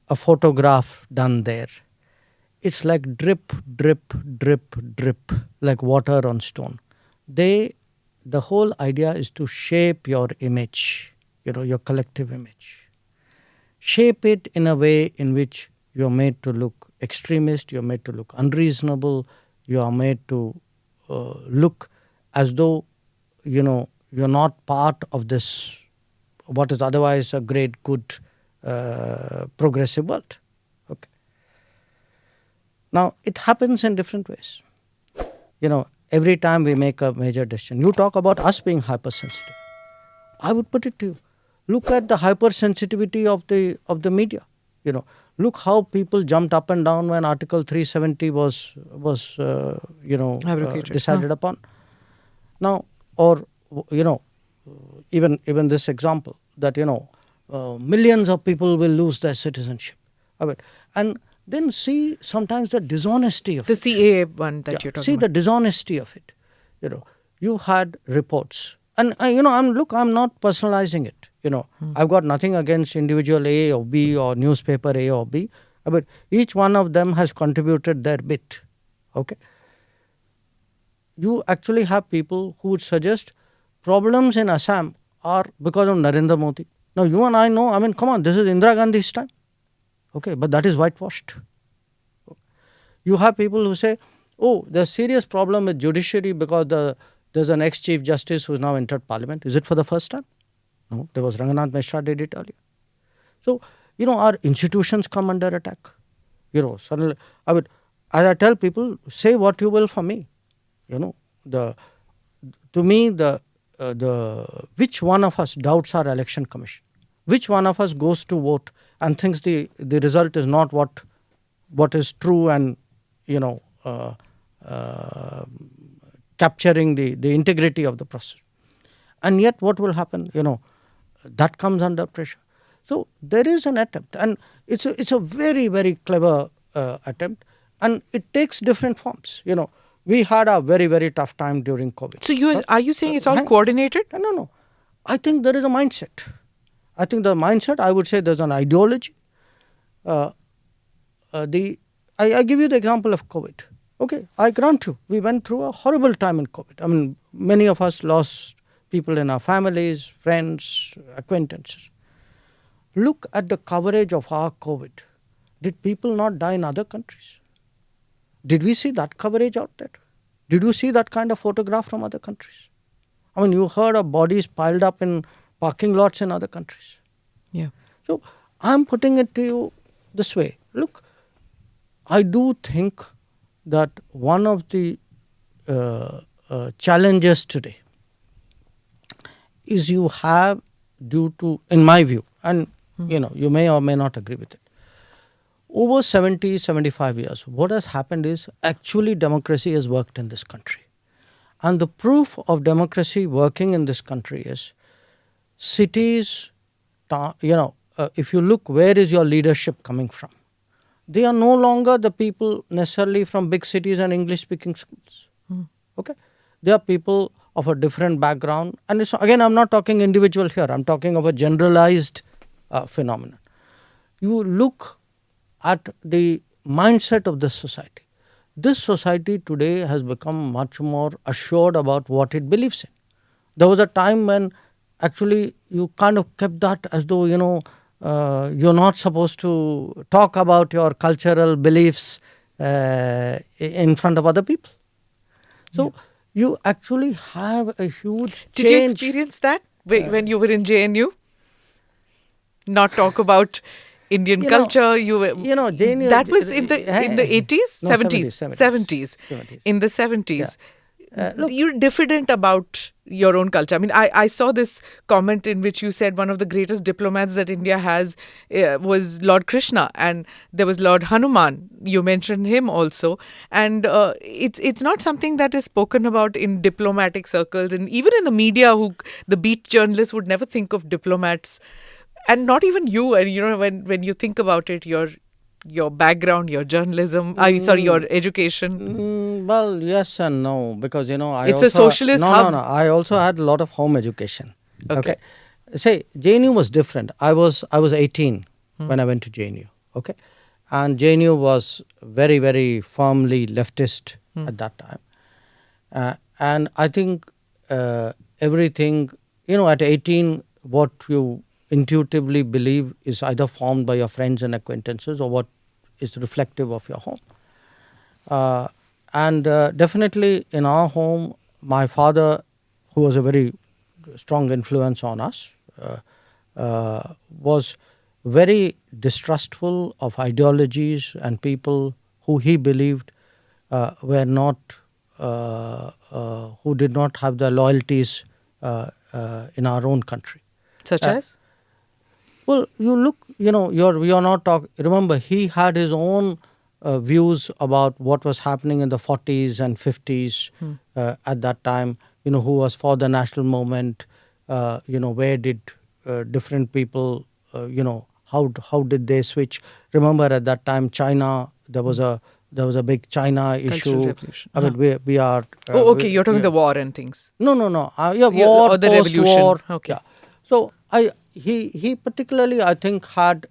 a photograph done there. It's like drip, drip, drip, drip, like water on stone. The whole idea is to shape your image, your collective image. Shape it in a way in which you're made to look extremist, you're made to look unreasonable, you are made to look as though, you're not part of this, what is otherwise a great, good, progressive world. Okay. Now, it happens in different ways. Every time we make a major decision, you talk about us being hypersensitive. I would put it to you, look at the hypersensitivity of the media. Look how people jumped up and down when Article 370 was Abrogated. decided upon. Now, or even this example that millions of people will lose their citizenship. And then see sometimes the dishonesty of The it. CAA one that you're talking See about. the dishonesty of it. You had reports, and I'm not personalizing it. I've got nothing against individual A or B or newspaper A or B, but each one of them has contributed their bit. Okay. You actually have people who would suggest problems in Assam are because of Narendra Modi. Now you and I know, come on, this is Indira Gandhi's time. Okay, but that is whitewashed. You have people who say, oh, there's serious problem with judiciary because there's an ex-chief justice who's now entered parliament. Is it for the first time? No, there was Ranganath Mishra did it earlier. So, our institutions come under attack. Suddenly, as I tell people, say what you will for me. To me, which one of us doubts our election commission? Which one of us goes to vote and thinks the result is not what is true and capturing the integrity of the process? And yet what will happen? That comes under pressure. So there is an attempt, and it's a very, very clever attempt, and it takes different forms. We had a very, very tough time during COVID. So are you saying it's all coordinated? No. I think there is a mindset. I think the mindset, I would say there's an ideology. I give you the example of COVID. Okay, I grant you, we went through a horrible time in COVID. Many of us lost people in our families, friends, acquaintances. Look at the coverage of our COVID. Did people not die in other countries? Did we see that coverage out there? Did you see that kind of photograph from other countries? You heard of bodies piled up in parking lots in other countries. Yeah. So I'm putting it to you this way. Look, I do think that one of the challenges today is you have, due to, in my view, and you may or may not agree with it, over 70, 75 years, what has happened is actually democracy has worked in this country. And the proof of democracy working in this country is cities, if you look, where is your leadership coming from? They are no longer the people necessarily from big cities and English-speaking schools. Okay? They are people of a different background. And again, I'm not talking individual here. I'm talking of a generalized phenomenon. You look at the mindset of this society. This society today has become much more assured about what it believes in. There was a time when actually you kind of kept that as though, you're not supposed to talk about your cultural beliefs in front of other people. So you actually have a huge Did you experience that when you were in JNU? Not talk about Indian culture. JNU, that was in the 80s, no, 70s. 70s. In the 70s. Yeah. Look, You're diffident about your own culture. I saw this comment in which you said one of the greatest diplomats that India has was Lord Krishna, and there was Lord Hanuman. You mentioned him also, and it's not something that is spoken about in diplomatic circles, and even in the media, the beat journalists would never think of diplomats, and not even you. And when you think about it, your background, your journalism, your education. Well, yes and no, because It's a socialist hub. No. I also had a lot of home education. Okay. Say JNU was different. I was 18 when I went to JNU. Okay, and JNU was very, very firmly leftist at that time, and I think everything at 18, what you intuitively believe is either formed by your friends and acquaintances or what is reflective of your home. And definitely in our home, my father, who was a very strong influence on us, was very distrustful of ideologies and people who he believed were not, who did not have the loyalties in our own country. Such as? Well, you look, you're not talking. Remember, he had his own views about what was happening in the 40s and 50s at that time. Who was for the national movement? Where did different people, how did they switch? Remember, at that time, China, there was a big China issue. revolution. I mean, we are. Oh, okay. You're talking the war and things. No. Yeah, war, or the post-war. revolution. Okay. Yeah. So he particularly, I think, had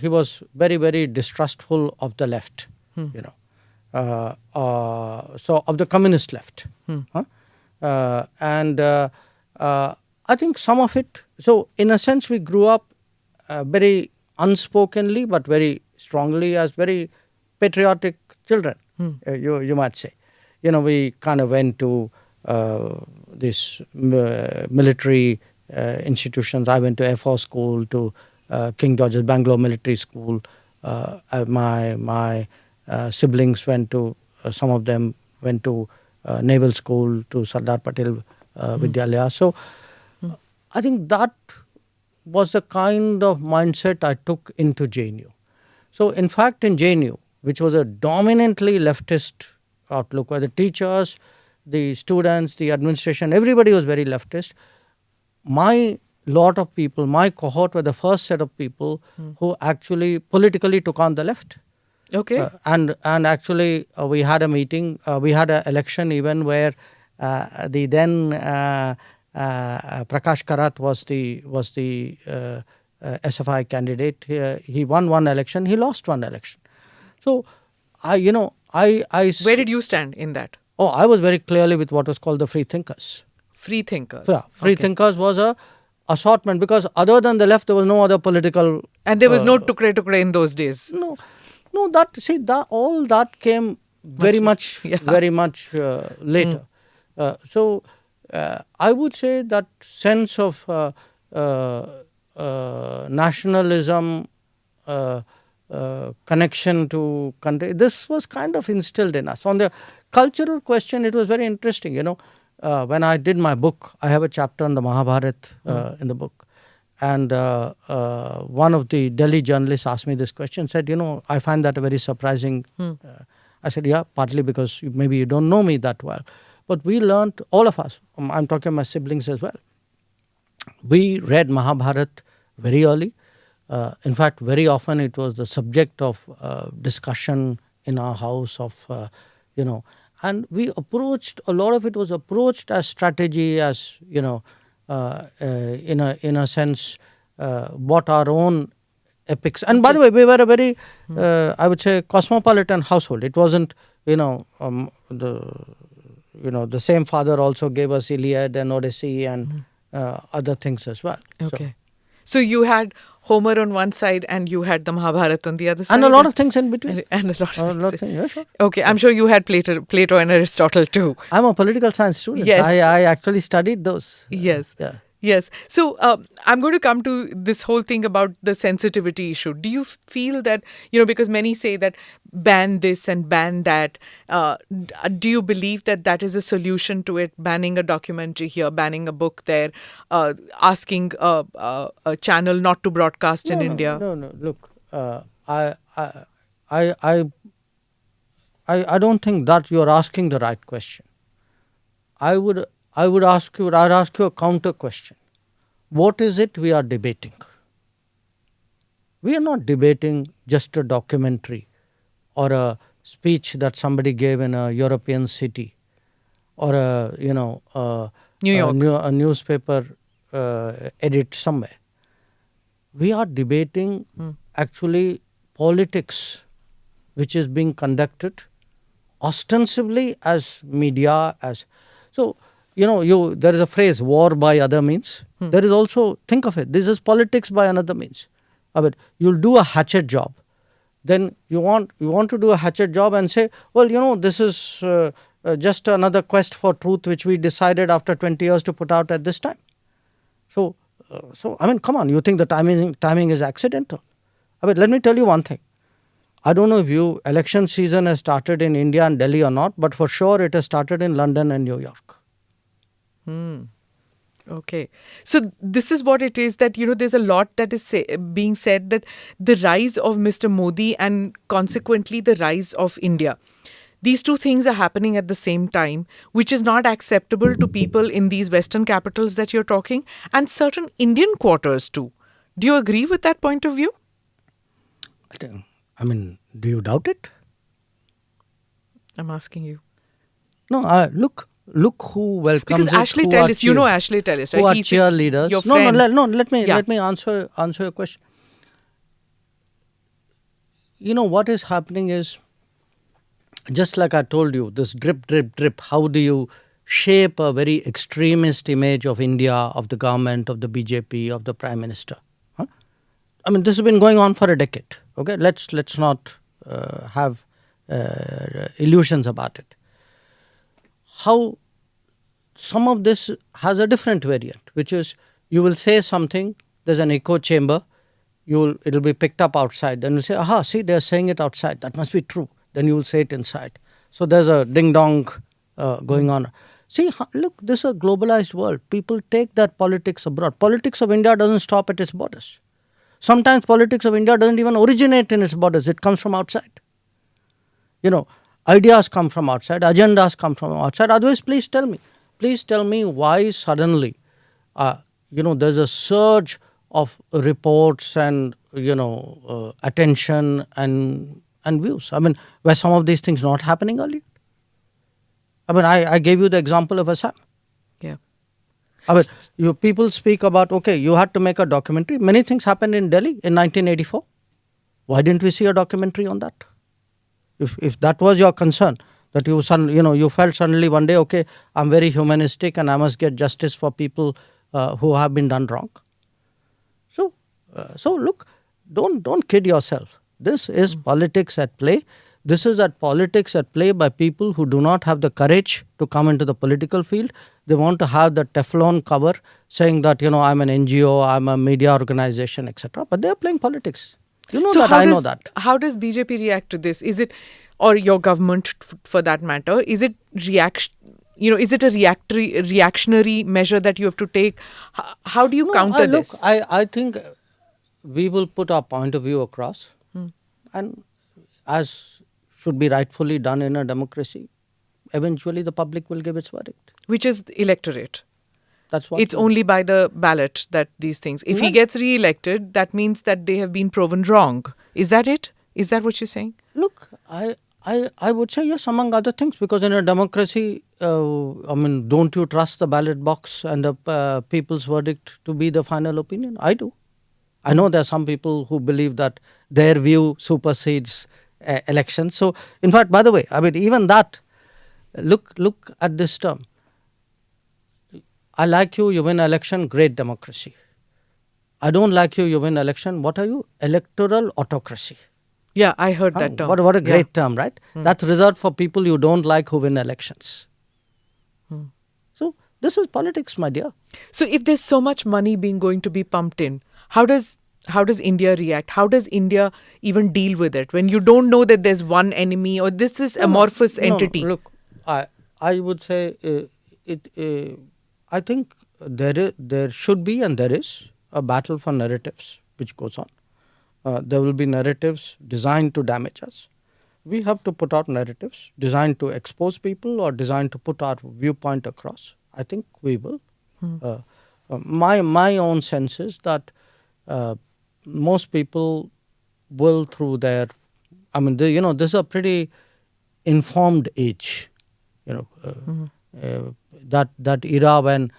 he was very, very distrustful of the left. So of the communist left. And I think some of it. So in a sense, we grew up very unspokenly, but very strongly as very patriotic children. You might say. We kind of went to this military institutions. I went to Air Force School, to King George's Bangalore Military School. My siblings went to, some of them went to Naval School, to Sardar Patel Vidyalaya. So I think that was the kind of mindset I took into JNU. So in fact, in JNU, which was a dominantly leftist outlook, where the teachers, the students, the administration, everybody was very leftist. My lot of people, my cohort were the first set of people who actually politically took on the left. Okay. And actually we had a meeting, we had an election even where the then Prakash Karat was the SFI candidate. He won one election, he lost one election. So I Where did you stand in that? Oh, I was very clearly with what was called the free thinkers. Free thinkers. Yeah, free thinkers was a assortment, because other than the left, there was no other political. And there was no tukre in those days. No. All that came very much later. So I would say that sense of nationalism, connection to country, this was kind of instilled in us. On the cultural question, it was very interesting. When I did my book, I have a chapter on the Mahabharata in the book. And one of the Delhi journalists asked me this question, said, I find that a very surprising. I said, yeah, partly because maybe you don't know me that well. But we learned, all of us, I'm talking about my siblings as well, we read Mahabharata very early. In fact, very often it was the subject of discussion in our house and we approached, a lot of it was approached as strategy, as, in a sense, what our own epics. And by the way, we were a very, I would say, cosmopolitan household. It wasn't, the same father also gave us Iliad and Odyssey and other things as well. Okay. So you had Homer on one side and you had the Mahabharata on the other side. And a lot of things in between. And a lot of things. Yeah, sure. Okay, I'm sure you had Plato and Aristotle too. I'm a political science student. Yes. I actually studied those. Yes. Yeah. Yes. So I'm going to come to this whole thing about the sensitivity issue. Do you feel that, because many say that ban this and ban that, do you believe that that is a solution to it? Banning a documentary here, banning a book there, asking a channel not to broadcast in India? No. Look, I don't think that you're asking the right question. I'd ask you a counter question. What is it we are debating? We are not debating just a documentary or a speech that somebody gave in a European city or New York. a newspaper edit somewhere. We are debating actually politics which is being conducted ostensibly as media, as so. There is a phrase, war by other means. There is also, think of it, this is politics by another means. I mean, you'll do a hatchet job. Then you want to do a hatchet job and say, well, this is just another quest for truth which we decided after 20 years to put out at this time. So I mean, come on, you think the timing is accidental? I mean, let me tell you one thing. I don't know if election season has started in India and Delhi or not, but for sure it has started in London and New York. Okay. So this is what it is that, there's a lot that is being said, that the rise of Mr. Modi and consequently the rise of India. These two things are happening at the same time, which is not acceptable to people in these Western capitals that you're talking, and certain Indian quarters too. Do you agree with that point of view? I mean, do you doubt it? I'm asking you. No, look who welcomes Because it. Ashley who are Tellis, you know Ashley Tellis, right? Who are He's cheerleaders? your No, friend. let me Yeah. answer your question. You know what is happening is, just like I told you, this drip, drip, drip. How do you shape a very extremist image of India, of the government, of the BJP, of the Prime Minister? Huh? I mean, this has been going on for a decade. Okay, let's not have illusions about it. How some of this has a different variant, which is you will say something, there's an echo chamber, it'll be picked up outside, then you'll say, aha, see, they're saying it outside, that must be true. Then you will say it inside. So there's a ding-dong going on. See, look, this is a globalized world. People take that politics abroad. Politics of India doesn't stop at its borders. Sometimes politics of India doesn't even originate in its borders. It comes from outside. Ideas come from outside, agendas come from outside. Otherwise, please tell me why suddenly, there's a surge of reports and, attention and views. I mean, were some of these things not happening earlier? I mean, I gave you the example of Assam. Yeah. I mean, people speak about, okay, you had to make a documentary. Many things happened in Delhi in 1984. Why didn't we see a documentary on that? If that was your concern, that you felt suddenly one day, okay, I'm very humanistic and I must get justice for people who have been done wrong. So look, don't kid yourself. This is politics at play. This is politics at play by people who do not have the courage to come into the political field. They want to have the Teflon cover saying that, I'm an NGO, I'm a media organization, etc. But they are playing politics. You know that, I know that. How does BJP react to this? Is it, or your government for that matter, is it is it a reactionary measure that you have to take? How do you counter this? I think we will put our point of view across, and as should be rightfully done in a democracy, eventually the public will give its verdict. Which is the electorate. That's what it's only by the ballot that these things. If he gets re-elected, that means that they have been proven wrong. Is that it? Is that what you're saying? Look, I would say yes, among other things, because in a democracy, don't you trust the ballot box and the people's verdict to be the final opinion? I do. I know there are some people who believe that their view supersedes elections. So, in fact, by the way, even that, look at this term. I like you, you win election, great democracy. I don't like you, you win election, what are you? Electoral autocracy. Yeah, I heard that term. What a great term, right? That's reserved for people you don't like who win elections. So, this is politics, my dear. So, if there's so much money going to be pumped in, how does India react? How does India even deal with it when you don't know that there's one enemy or this is amorphous entity? No, look, I would say I think there should be and there is a battle for narratives which goes on. There will be narratives designed to damage us. We have to put out narratives designed to expose people or designed to put our viewpoint across. I think we will. My own sense is that most people will, through their, this is a pretty informed age. That era when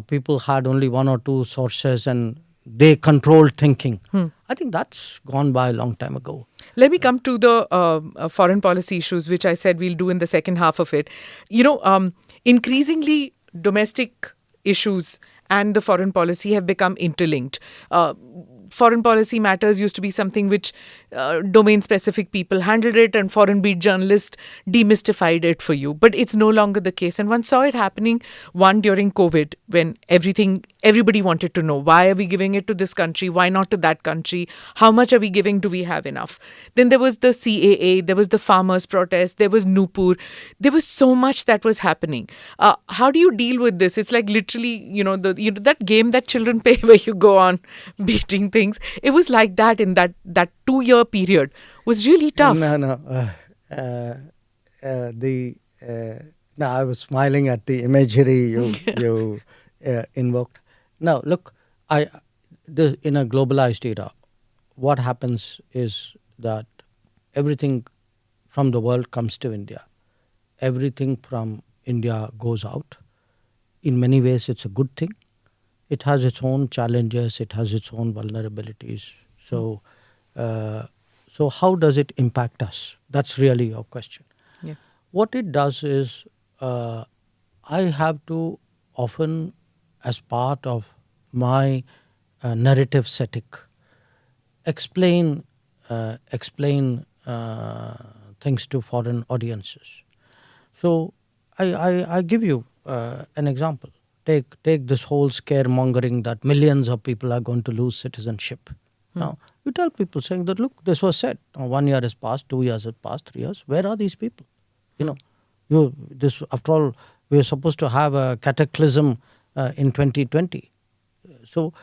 people had only one or two sources and they controlled thinking. I think that's gone by a long time ago. Let me come to the foreign policy issues, which I said we'll do in the second half of it. Increasingly domestic issues and the foreign policy have become interlinked. foreign policy matters used to be something which domain-specific people handled it, and foreign beat journalists demystified it for you. But it's no longer the case. And one saw it happening, one during COVID, when everybody wanted to know, why are we giving it to this country? Why not to that country? How much are we giving? Do we have enough? Then there was the CAA, there was the farmers' protest, there was Nupur. There was so much that was happening. How do you deal with this? It's like literally, that game that children play where you go on beating things. It was like that in that 2-year period. Was really tough. No. I was smiling at the imagery you invoked. Now, look, in a globalized era, what happens is that everything from the world comes to India. Everything from India goes out. In many ways, it's a good thing. It has its own challenges. It has its own vulnerabilities. So how does it impact us? That's really your question. Yeah. What it does is, I have to often, as part of my narrative setting, explain things to foreign audiences. So I give you an example. Take this whole scaremongering that millions of people are going to lose citizenship. Now, you tell people saying that, look, this was said. Now, 1 year has passed, 2 years has passed, 3 years. Where are these people? After all, we are supposed to have a cataclysm in 2020. So,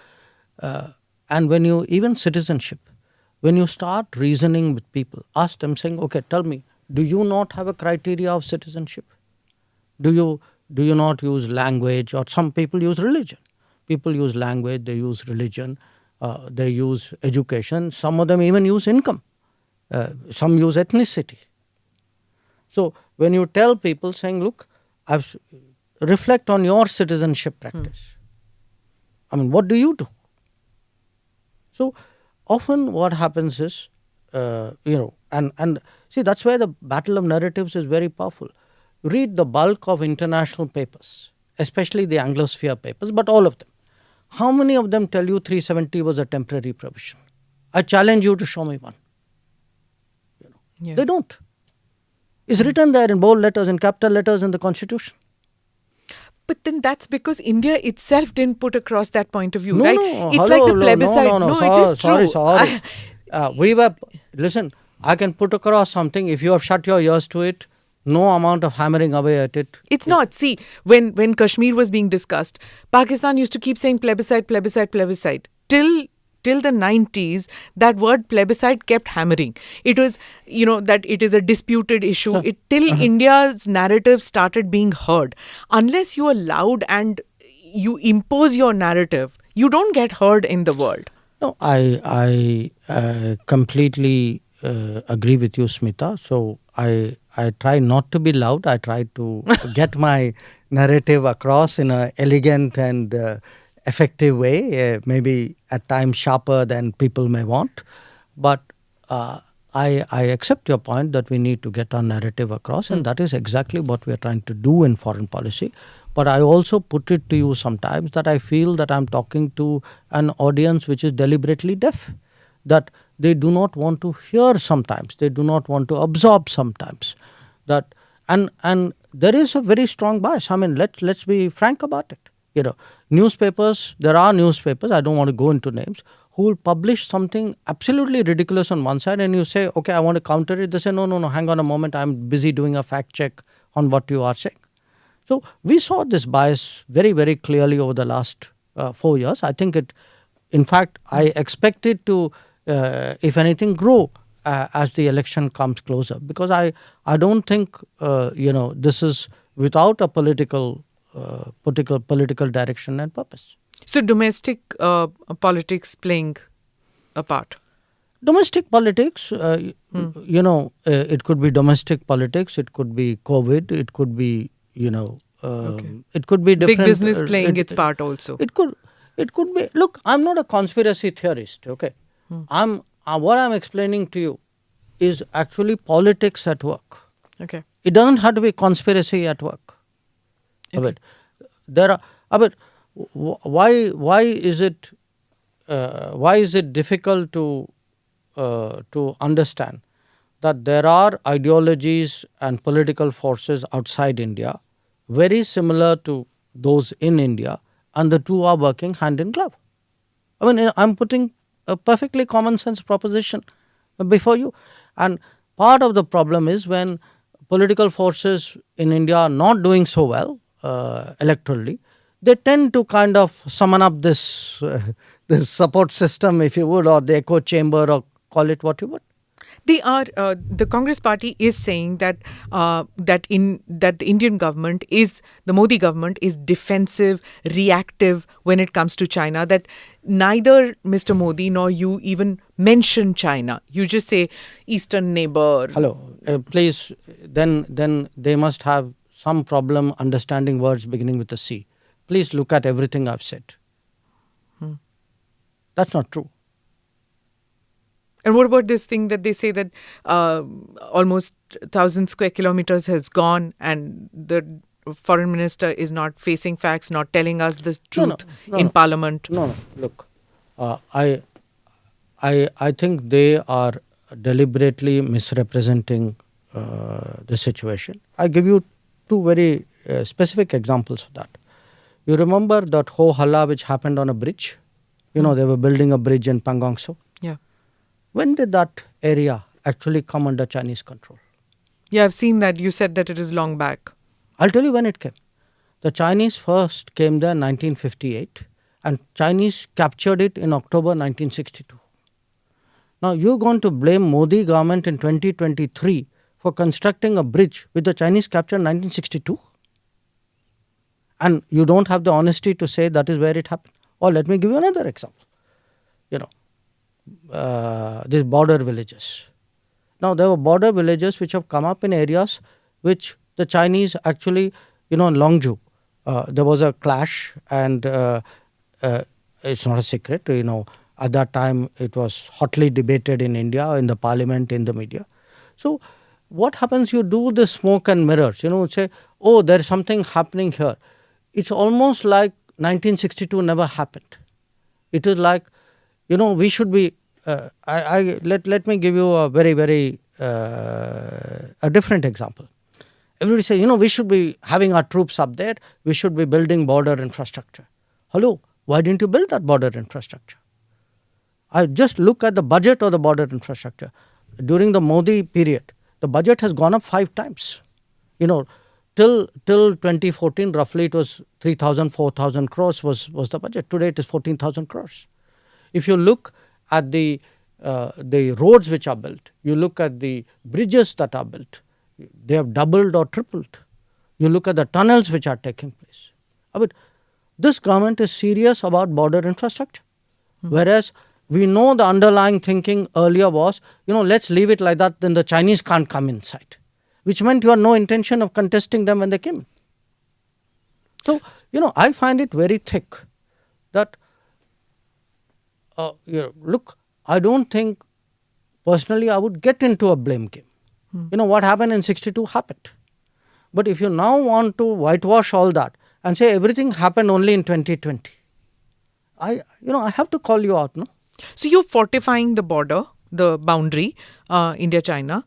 and when you, even citizenship, when you start reasoning with people, ask them saying, okay, tell me, do you not have a criteria of citizenship? Do you not use language? Or some people use religion. People use language, they use religion, they use education. Some of them even use income. Some use ethnicity. So when you tell people saying, look, reflect on your citizenship practice. I mean, what do you do? So often what happens is, and see, that's where the battle of narratives is very powerful. Read the bulk of international papers, especially the Anglosphere papers, but all of them. How many of them tell you 370 was a temporary provision? I challenge you to show me one. Yeah. They don't. It's written there in bold letters, in capital letters in the Constitution. But then that's because India itself didn't put across that point of view, No, right? no, It's hello, like the plebiscite. No, it is true. Sorry. Listen, I can put across something. If you have shut your ears to it, no amount of hammering away at it. It's not. See, when Kashmir was being discussed, Pakistan used to keep saying plebiscite, plebiscite, plebiscite. Till the 90s, that word plebiscite kept hammering. It was, that it is a disputed issue. Till India's narrative started being heard. Unless you are loud and you impose your narrative, you don't get heard in the world. No, I completely agree with you, Smita. So I try not to be loud. I try to get my narrative across in an elegant and effective way, maybe at times sharper than people may want. But I accept your point that we need to get our narrative across, and that is exactly what we are trying to do in foreign policy. But I also put it to you sometimes that I feel that I'm talking to an audience which is deliberately deaf, that they do not want to hear sometimes, they do not want to absorb sometimes. That and there is a very strong bias. I mean, let's be frank about it. Newspapers, there are newspapers, I don't want to go into names, who will publish something absolutely ridiculous on one side, and you say, okay, I want to counter it. They say, no, hang on a moment, I'm busy doing a fact check on what you are saying. So we saw this bias very, very clearly over the last 4 years. I think in fact, I expect it to, if anything, grow as the election comes closer. Because I don't think, this is without a political direction and purpose. So domestic politics playing a part. Domestic politics, it could be domestic politics, it could be COVID, it could be, it could be different. Big business playing its part also. It could be. Look, I'm not a conspiracy theorist, okay? What I'm explaining to you is actually politics at work. Okay. It doesn't have to be conspiracy at work. Okay. Why is it why is it difficult to understand that there are ideologies and political forces outside India very similar to those in India, and the two are working hand in glove. I mean, I'm putting a perfectly common sense proposition before you. And part of the problem is when political forces in India are not doing so well electorally, they tend to kind of summon up this this support system, if you would, or the echo chamber, or call it what you would. They are the Congress party is saying that that the Indian government is the Modi government is defensive, reactive when it comes to China. That neither Mr. Modi nor you even mention China. You just say eastern neighbor. Hello, please. Then they must have some problem understanding words beginning with a C. Please look at everything I've said. That's not true. And what about this thing that they say that almost 1,000 square kilometers has gone and the foreign minister is not facing facts, not telling us the truth in parliament? No. Look, I think they are deliberately misrepresenting the situation. I give you two very specific examples of that. You remember that ho halla which happened on a bridge? You know, they were building a bridge in Pangong Tso. Yeah. When did that area actually come under Chinese control? Yeah, I've seen that. You said that it is long back. I'll tell you when it came. The Chinese first came there in 1958 and Chinese captured it in October 1962. Now you're going to blame Modi government in 2023 for constructing a bridge which the Chinese captured in 1962? And you don't have the honesty to say that is where it happened. Or let me give you another example. You know, these border villages. Now there were border villages which have come up in areas which the Chinese actually, you know, in Longju, there was a clash and it's not a secret, you know, at that time it was hotly debated in India, in the parliament, in the media. So what happens, you do the smoke and mirrors, you know, say, oh, there's something happening here. It's almost like 1962 never happened. It is like, you know, we should be, let me give you a very a different example. Everybody says, you know, we should be having our troops up there, we should be building border infrastructure. Hello, why didn't you build that border infrastructure? I just look at the budget of the border infrastructure. During the Modi period, the budget has gone up 5 times. You know, till 2014, roughly it was 3,000, 4,000 crores was the budget. Today it is 14,000 crores. If you look at the roads which are built, you look at the bridges that are built, they have doubled or tripled. You look at the tunnels which are taking place. I mean, this government is serious about border infrastructure. Whereas we know the underlying thinking earlier was, you know, let's leave it like that, then the Chinese can't come inside. Which meant you had no intention of contesting them when they came. So, you know, I find it very thick that, you know, look, I don't think personally I would get into a blame game. You know, what happened in 62 happened. But if you now want to whitewash all that and say everything happened only in 2020, I have to call you out, no? So you're fortifying the border, the boundary, India-China.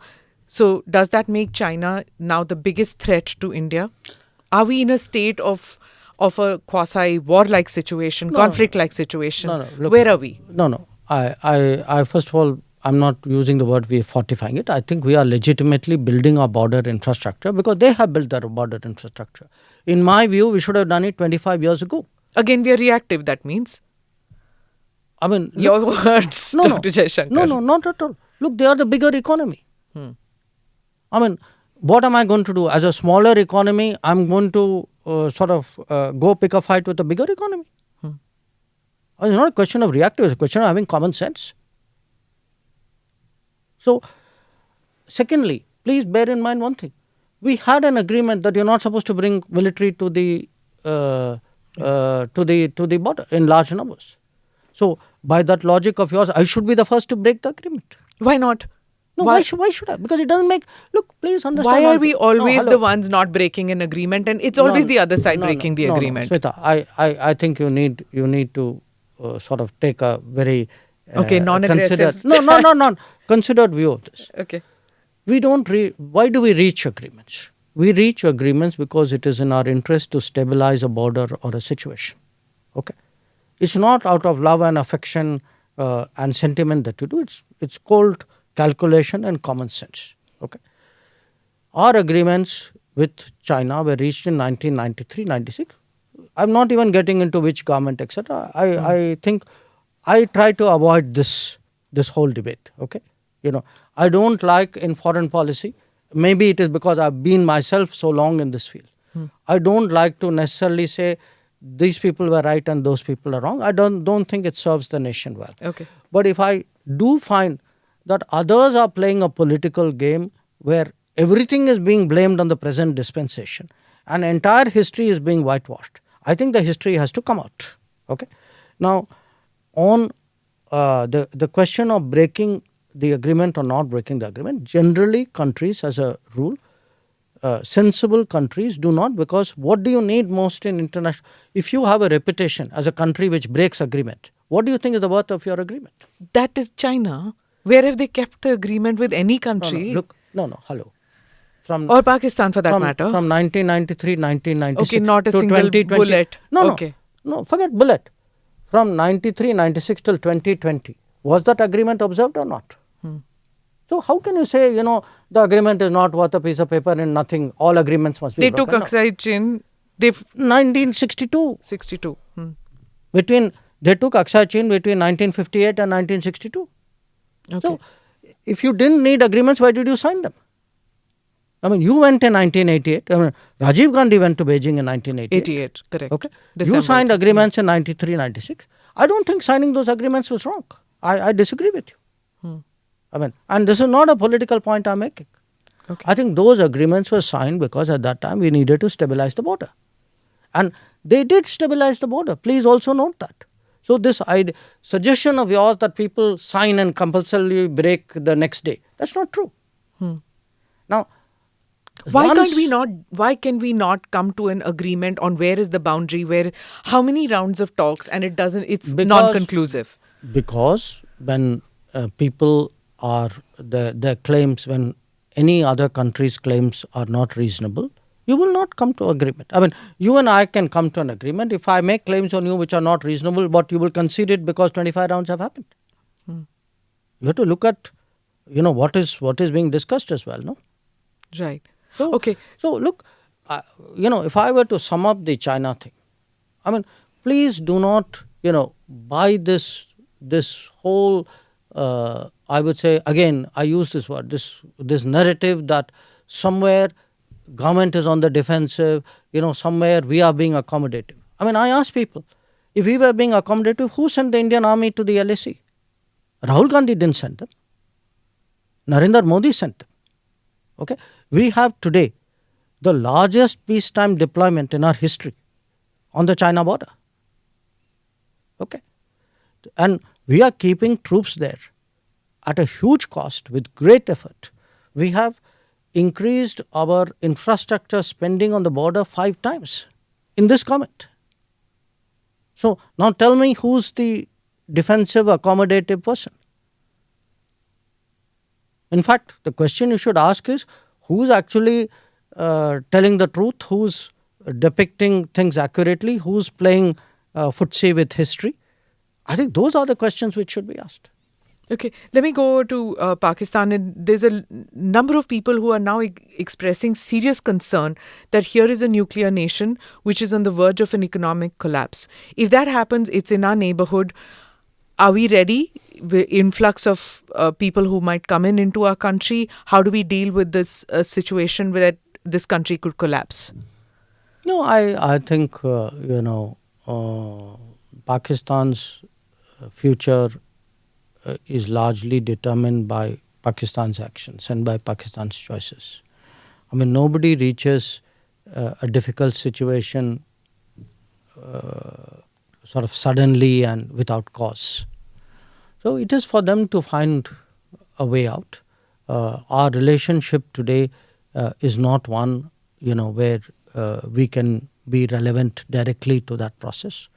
So does that make China now the biggest threat to India? Are we in a state of a quasi-war-like situation, conflict-like situation? No. Look, where are we? No. I first of all, I'm not using the word we are fortifying it. I think we are legitimately building our border infrastructure because they have built their border infrastructure. In my view, we should have done it 25 years ago. Again, we are reactive, that means. I mean, Your words, Dr. Jaishankar. No, not at all. Look, they are the bigger economy. I mean, what am I going to do? As a smaller economy, I'm going to go pick a fight with a bigger economy. It's not a question of reactive, it's a question of having common sense. So, secondly, please bear in mind one thing. We had an agreement that you're not supposed to bring military to the border in large numbers. So, by that logic of yours, I should be the first to break the agreement. Why not? No, why should I? Because it doesn't make... Look, please understand... Why are we always the ones not breaking an agreement and it's always the other side breaking the agreement? No, Smita, I think you need to sort of take a very Okay, non-aggressive. considered view of this. Okay. We don't. Why do we reach agreements? We reach agreements because it is in our interest to stabilize a border or a situation. Okay, it's not out of love and affection and sentiment that you do. It's cold calculation and common sense. Okay, our agreements with China were reached in 1993, 96. I'm not even getting into which government, etc. I think I try to avoid this whole debate. Okay, I don't like in foreign policy. Maybe it is because I've been myself so long in this field. I don't like to necessarily say these people were right and those people are wrong. I don't think it serves the nation well. Okay. But if I do find that others are playing a political game where everything is being blamed on the present dispensation and entire history is being whitewashed, I think the history has to come out. Okay. Now, on the question of breaking the agreement or not breaking the agreement, generally countries as a rule, sensible countries do not, because what do you need most in international, if you have a reputation as a country which breaks agreement, what do you think is the worth of your agreement? That is China. Where have they kept the agreement with any country? Hello. From or Pakistan for that matter. From 1993, 1996 okay, not a to single 2020. bullet. Okay. No, forget bullet. From 93, 96 till 2020, was that agreement observed or not? So how can you say, the agreement is not worth a piece of paper and nothing, all agreements must be broken? They took Aksai Chin, 1962. 62. They took Aksai Chin between 1958 and 1962. Okay. So, if you didn't need agreements, why did you sign them? I mean, you went in 1988. Rajiv Gandhi went to Beijing in 1988. 88, correct. Okay. December. You signed agreements in 93, 96. I don't think signing those agreements was wrong. I disagree with you. And this is not a political point I'm making. Okay. I think those agreements were signed because at that time we needed to stabilize the border. And they did stabilize the border. Please also note that. So this suggestion of yours that people sign and compulsorily break the next day, that's not true. Now, why can we not come to an agreement on where is the boundary, how many rounds of talks, and it's non-conclusive? Because when people are, their claims, when any other country's claims are not reasonable, you will not come to agreement. I mean, you and I can come to an agreement. If I make claims on you which are not reasonable, but you will concede it because 25 rounds have happened. You have to look at, what is being discussed as well, no? Right. So, okay. So look, if I were to sum up the China thing, I mean, please do not, buy this whole, I would say, again, I use this word, this narrative that somewhere government is on the defensive, somewhere we are being accommodative. I mean, I ask people, if we were being accommodative, who sent the Indian army to the LAC? Rahul Gandhi didn't send them. Narendra Modi sent them. Okay? We have today the largest peacetime deployment in our history on the China border. Okay? And we are keeping troops there at a huge cost with great effort. We have increased our infrastructure spending on the border 5 times in this government. So now tell me, who's the defensive, accommodative person? In fact, the question you should ask is, who's actually telling the truth, who's depicting things accurately, who's playing footsie with history? I think those are the questions which should be asked. Okay, let me go to Pakistan. And there's a number of people who are now expressing serious concern that here is a nuclear nation which is on the verge of an economic collapse. If that happens, it's in our neighborhood. Are we ready? The influx of people who might come into our country, how do we deal with this situation where this country could collapse? No, I think, Pakistan's future is largely determined by Pakistan's actions and by Pakistan's choices. I mean, nobody reaches a difficult situation sort of suddenly and without cause. So it is for them to find a way out. Our relationship today is not one, where we can be relevant directly to that process.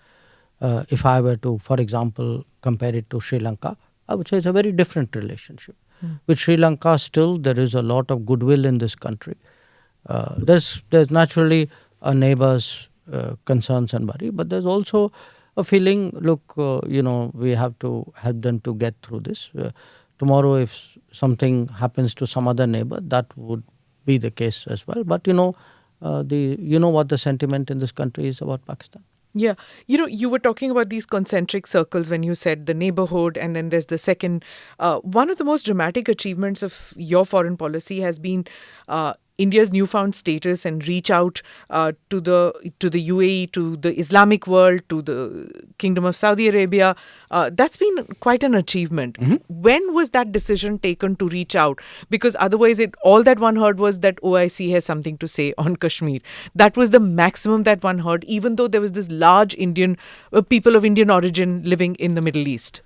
If I were to, for example, compare it to Sri Lanka, I would say it's a very different relationship. With Sri Lanka, still there is a lot of goodwill in this country. There's naturally a neighbor's concerns and worry, but there's also a feeling, look, we have to help them to get through this. Tomorrow, if something happens to some other neighbor, that would be the case as well. But what the sentiment in this country is about Pakistan. Yeah. You were talking about these concentric circles when you said the neighborhood, and then there's the second. One of the most dramatic achievements of your foreign policy has been India's newfound status and reach out to the UAE, to the Islamic world, to the Kingdom of Saudi Arabia. That's been quite an achievement. When was that decision taken to reach out? Because otherwise, all that one heard was that OIC has something to say on Kashmir. That was the maximum that one heard, even though there was this large Indian people of Indian origin living in the Middle East.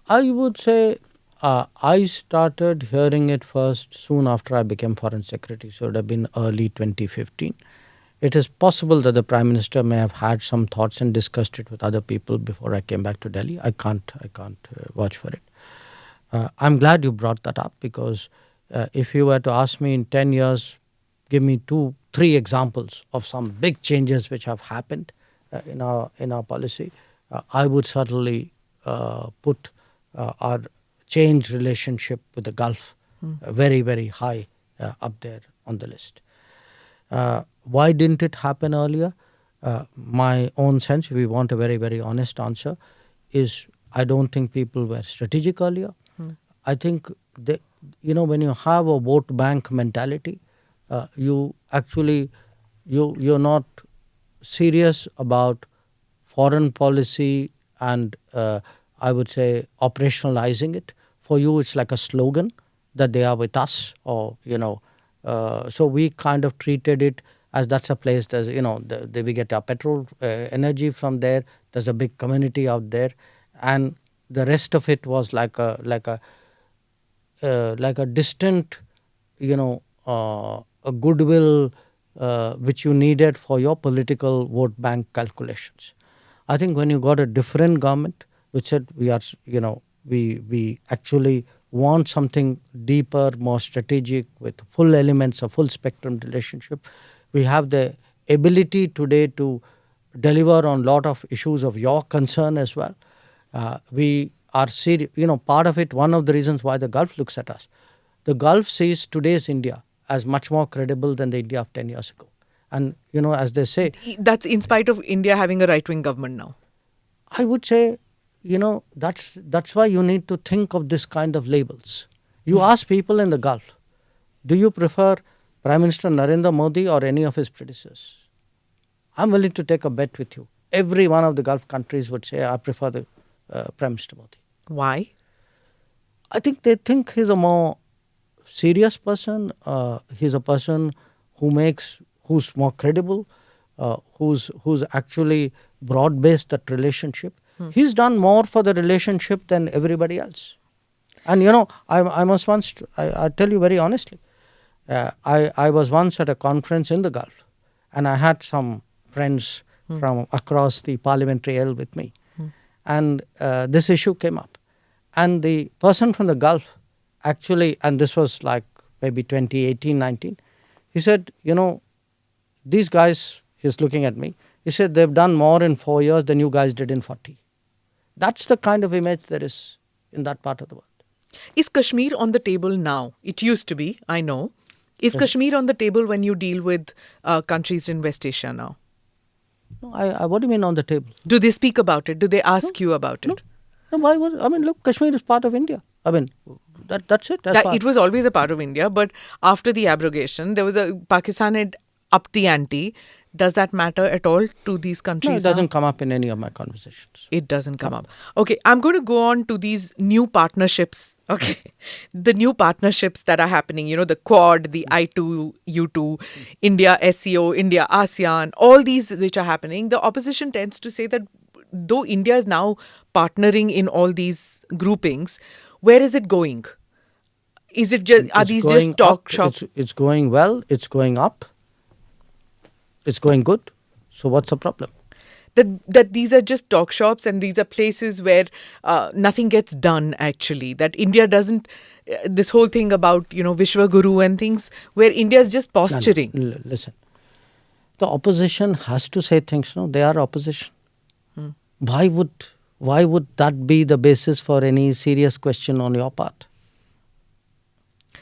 I would say I started hearing it first soon after I became Foreign Secretary, so it would have been early 2015. It is possible that the Prime Minister may have had some thoughts and discussed it with other people before I came back to Delhi. I can't vouch for it. I'm glad you brought that up, because if you were to ask me in 10 years, give me 2-3 examples of some big changes which have happened in our policy, I would certainly put our changed relationship with the Gulf very, very high up there on the list. Why didn't it happen earlier? My own sense, if we want a very, very honest answer, is I don't think people were strategic earlier. I think when you have a vote bank mentality, you're not serious about foreign policy and I would say operationalizing it. For you, it's like a slogan that they are with us, or so we kind of treated it as that's a place. There's we get our petrol energy from there. There's a big community out there, and the rest of it was like a distant, a goodwill which you needed for your political vote bank calculations. I think when you got a different government which said we actually want something deeper, more strategic, with full elements, a full spectrum relationship. We have the ability today to deliver on a lot of issues of your concern as well. We are serious, part of it, one of the reasons why the Gulf looks at us. The Gulf sees today's India as much more credible than the India of 10 years ago. And, as they say... That's in spite of India having a right-wing government now. I would say, that's why you need to think of this kind of labels. You ask people in the Gulf, do you prefer Prime Minister Narendra Modi or any of his predecessors? I'm willing to take a bet with you. Every one of the Gulf countries would say, I prefer the Prime Minister Modi. Why? I think they think he's a more serious person. He's a person who's more credible, who's actually broad-based that relationship. He's done more for the relationship than everybody else. And I must once, I tell you very honestly, I was once at a conference in the Gulf, and I had some friends from across the parliamentary aisle with me. And this issue came up. And the person from the Gulf actually, and this was like maybe 2018-19, he said, these guys, he's looking at me, he said, they've done more in 4 years than you guys did in 40. That's the kind of image there is in that part of the world. Is Kashmir on the table now? It used to be, I know. Is Kashmir on the table when you deal with countries in West Asia now? No, what do you mean on the table? Do they speak about it? Do they ask you about it? No, look, Kashmir is part of India. That's it. It was always a part of India, but after the abrogation, Pakistan had upped the ante. Does that matter at all to these countries? No, it doesn't come up in any of my conversations. It doesn't come up. Okay, I'm going to go on to these new partnerships. Okay, the new partnerships that are happening, the Quad, the I2, U2, India SCO, India ASEAN, all these which are happening. The opposition tends to say that though India is now partnering in all these groupings, where is it going? Is it just, are these just talk shops? It's going well, it's going up. It's going good. So what's the problem? that these are just talk shops and these are places where nothing gets done actually. That India doesn't, this whole thing about, Vishwa Guru and things, where India is just posturing. No, listen, the opposition has to say things. No, they are opposition. Why would that be the basis for any serious question on your part?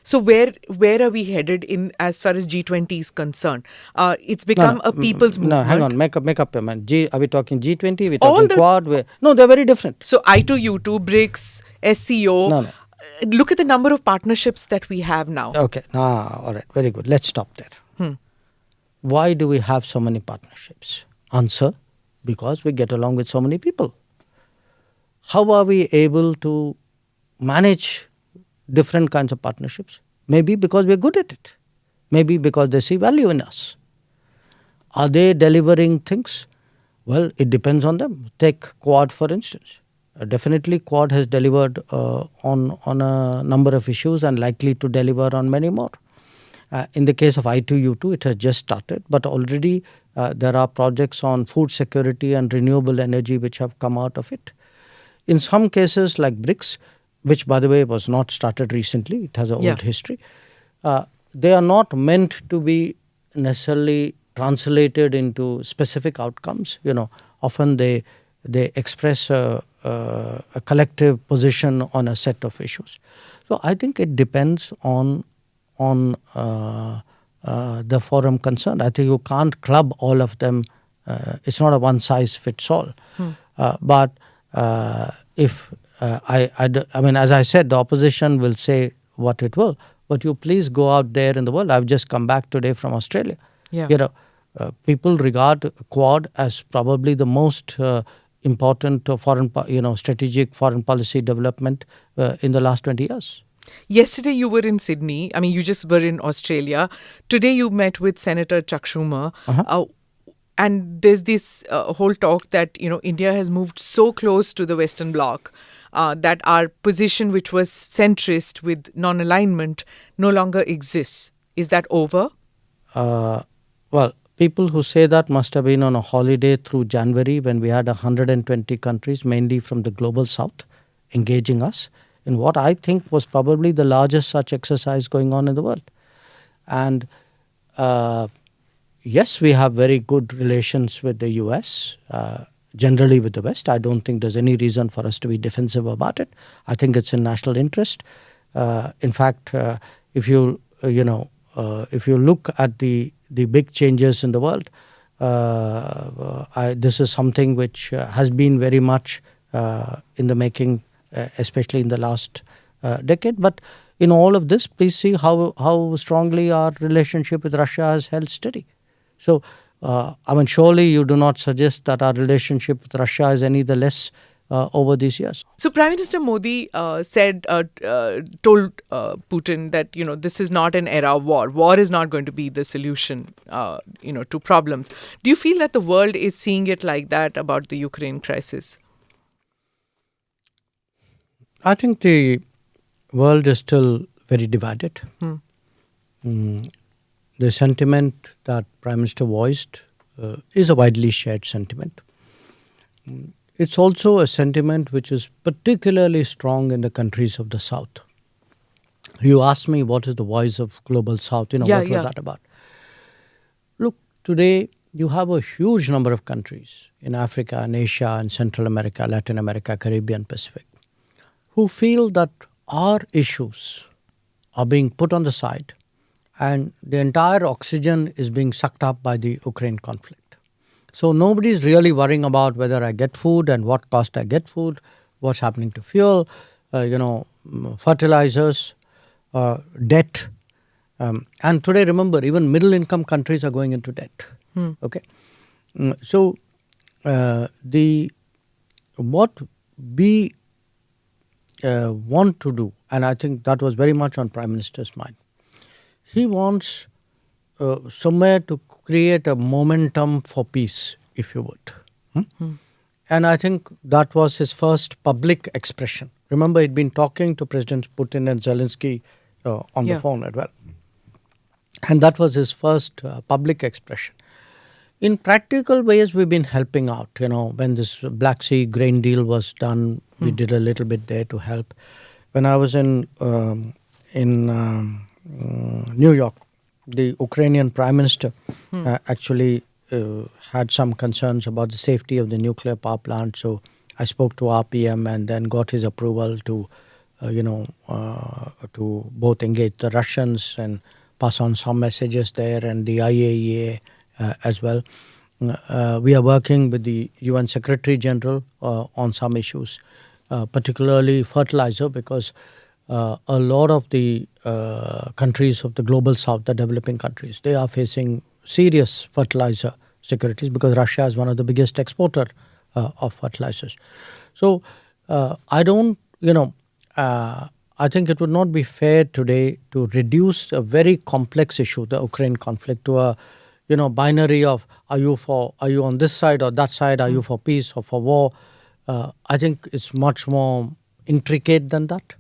So where are we headed in as far as G20 is concerned? It's become a people's movement. No, hang on, make up your mind. Are we talking G20? Are we All talking Quad? No, they're very different. So I2U2, BRICS, SCO. No. Look at the number of partnerships that we have now. Okay, all right, very good. Let's stop there. Why do we have so many partnerships? Answer, because we get along with so many people. How are we able to manage different kinds of partnerships? Maybe because we're good at it. Maybe because they see value in us. Are they delivering things? Well, it depends on them. Take Quad, for instance. Definitely Quad has delivered on a number of issues and likely to deliver on many more. In the case of I2U2, it has just started, but already there are projects on food security and renewable energy which have come out of it. In some cases like BRICS, which by the way was not started recently, it has an old history, they are not meant to be necessarily translated into specific outcomes. Often they express a collective position on a set of issues. So I think it depends on the forum concerned. I think you can't club all of them. It's not a one size fits all. But if I mean, as I said, the opposition will say what it will. But you please go out there in the world. I've just come back today from Australia. People regard Quad as probably the most important strategic foreign policy development in the last 20 years. Yesterday you were in Sydney. I mean, you just were in Australia. Today you met with Senator Chuck Schumer. And there's this whole talk that, India has moved so close to the Western Bloc that our position, which was centrist with non-alignment, no longer exists. Is that over? Well, people who say that must have been on a holiday through January when we had 120 countries, mainly from the global south, engaging us in what I think was probably the largest such exercise going on in the world. And yes, we have very good relations with the US, generally with the West. I don't think there's any reason for us to be defensive about it. I think it's in national interest. In fact, if you look at the big changes in the world, this is something which has been very much in the making, especially in the last decade. But in all of this, please see how strongly our relationship with Russia has held steady. So, surely you do not suggest that our relationship with Russia is any the less over these years. So, Prime Minister Modi told Putin that, this is not an era of war. War is not going to be the solution, to problems. Do you feel that the world is seeing it like that about the Ukraine crisis? I think the world is still very divided. The sentiment that Prime Minister voiced is a widely shared sentiment. It's also a sentiment which is particularly strong in the countries of the South. You asked me what is the voice of Global South, what was that about? Look, today you have a huge number of countries in Africa and Asia and Central America, Latin America, Caribbean, Pacific, who feel that our issues are being put on the side and the entire oxygen is being sucked up by the Ukraine conflict. So nobody is really worrying about whether I get food and what cost I get food, what's happening to fuel, fertilizers, debt. And today, remember, even middle income countries are going into debt. Okay. So what we want to do, and I think that was very much on Prime Minister's mind, he wants somewhere to create a momentum for peace, if you would. And I think that was his first public expression. Remember, he'd been talking to Presidents Putin and Zelensky on the phone as well. And that was his first public expression. In practical ways, we've been helping out. When this Black Sea grain deal was done, we did a little bit there to help. When I was in New York, the Ukrainian Prime Minister actually had some concerns about the safety of the nuclear power plant. So I spoke to RPM and then got his approval to both engage the Russians and pass on some messages there, and the IAEA as well. We are working with the UN Secretary General on some issues, particularly fertilizer, because a lot of the countries of the global south, the developing countries, they are facing serious fertilizer securities because Russia is one of the biggest exporter of fertilizers. So I think it would not be fair today to reduce a very complex issue, the Ukraine conflict, to a binary of are you on this side or that side, are you for peace or for war. I think it's much more intricate than that,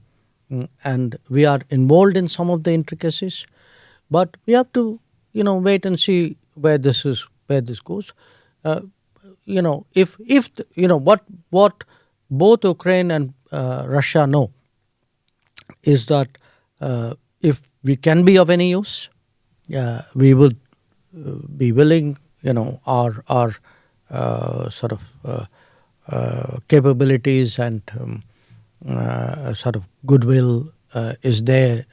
and we are involved in some of the intricacies, but we have to wait and see where this goes. What both Ukraine and Russia know is that if we can be of any use, we would be willing. Our sort of capabilities and sort of goodwill is there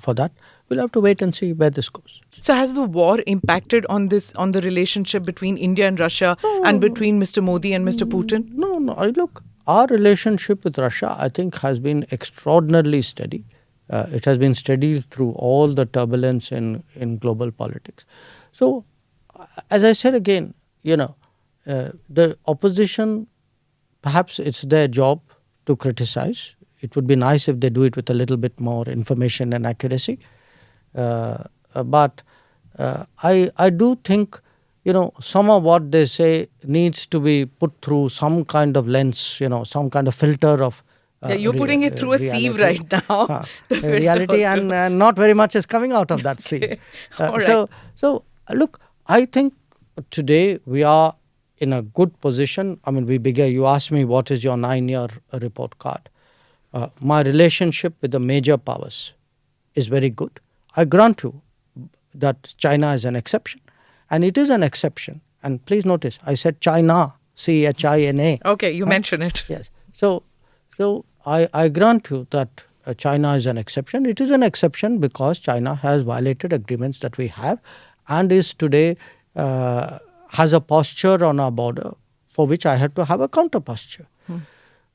for that. We'll have to wait and see where this goes. So has the war impacted on the relationship between India and Russia and between Mr. Modi and Mr. Putin? No. Look, our relationship with Russia, I think, has been extraordinarily steady. It has been steady through all the turbulence in global politics. So, as I said again, the opposition, perhaps it's their job to criticize. It would be nice if they do it with a little bit more information and accuracy. But I do think, some of what they say needs to be put through some kind of lens, some kind of filter of you're putting it through a sieve right now. Reality, and not very much is coming out of that sieve. All right. So, look, I think today we are in a good position. I mean, you asked me what is your 9-year report card. My relationship with the major powers is very good. I grant you that China is an exception, and it is an exception. And please notice, I said China, China. Okay, you mention it. Yes. So I grant you that China is an exception. It is an exception because China has violated agreements that we have, and is today has a posture on our border for which I had to have a counter posture.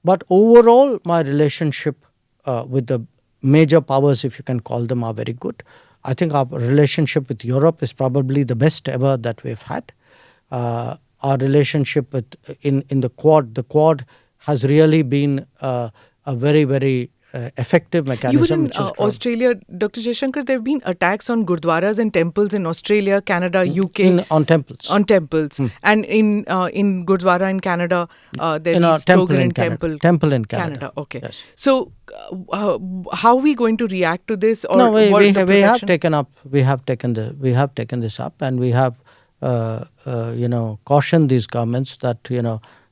But overall, my relationship with the major powers, if you can call them, are very good. I think our relationship with Europe is probably the best ever that we've had. Our relationship in the Quad has really been a very, very effective mechanism. You were in Australia, Dr. Jaishankar. There have been attacks on gurdwaras and temples in Australia, Canada, UK. On temples. On temples. And in Gurdwara in Canada, there is temple in Temple. Temple in Canada. Okay. Yes. So, how are we going to react to this? Or no, we have taken this up, and we have cautioned these governments that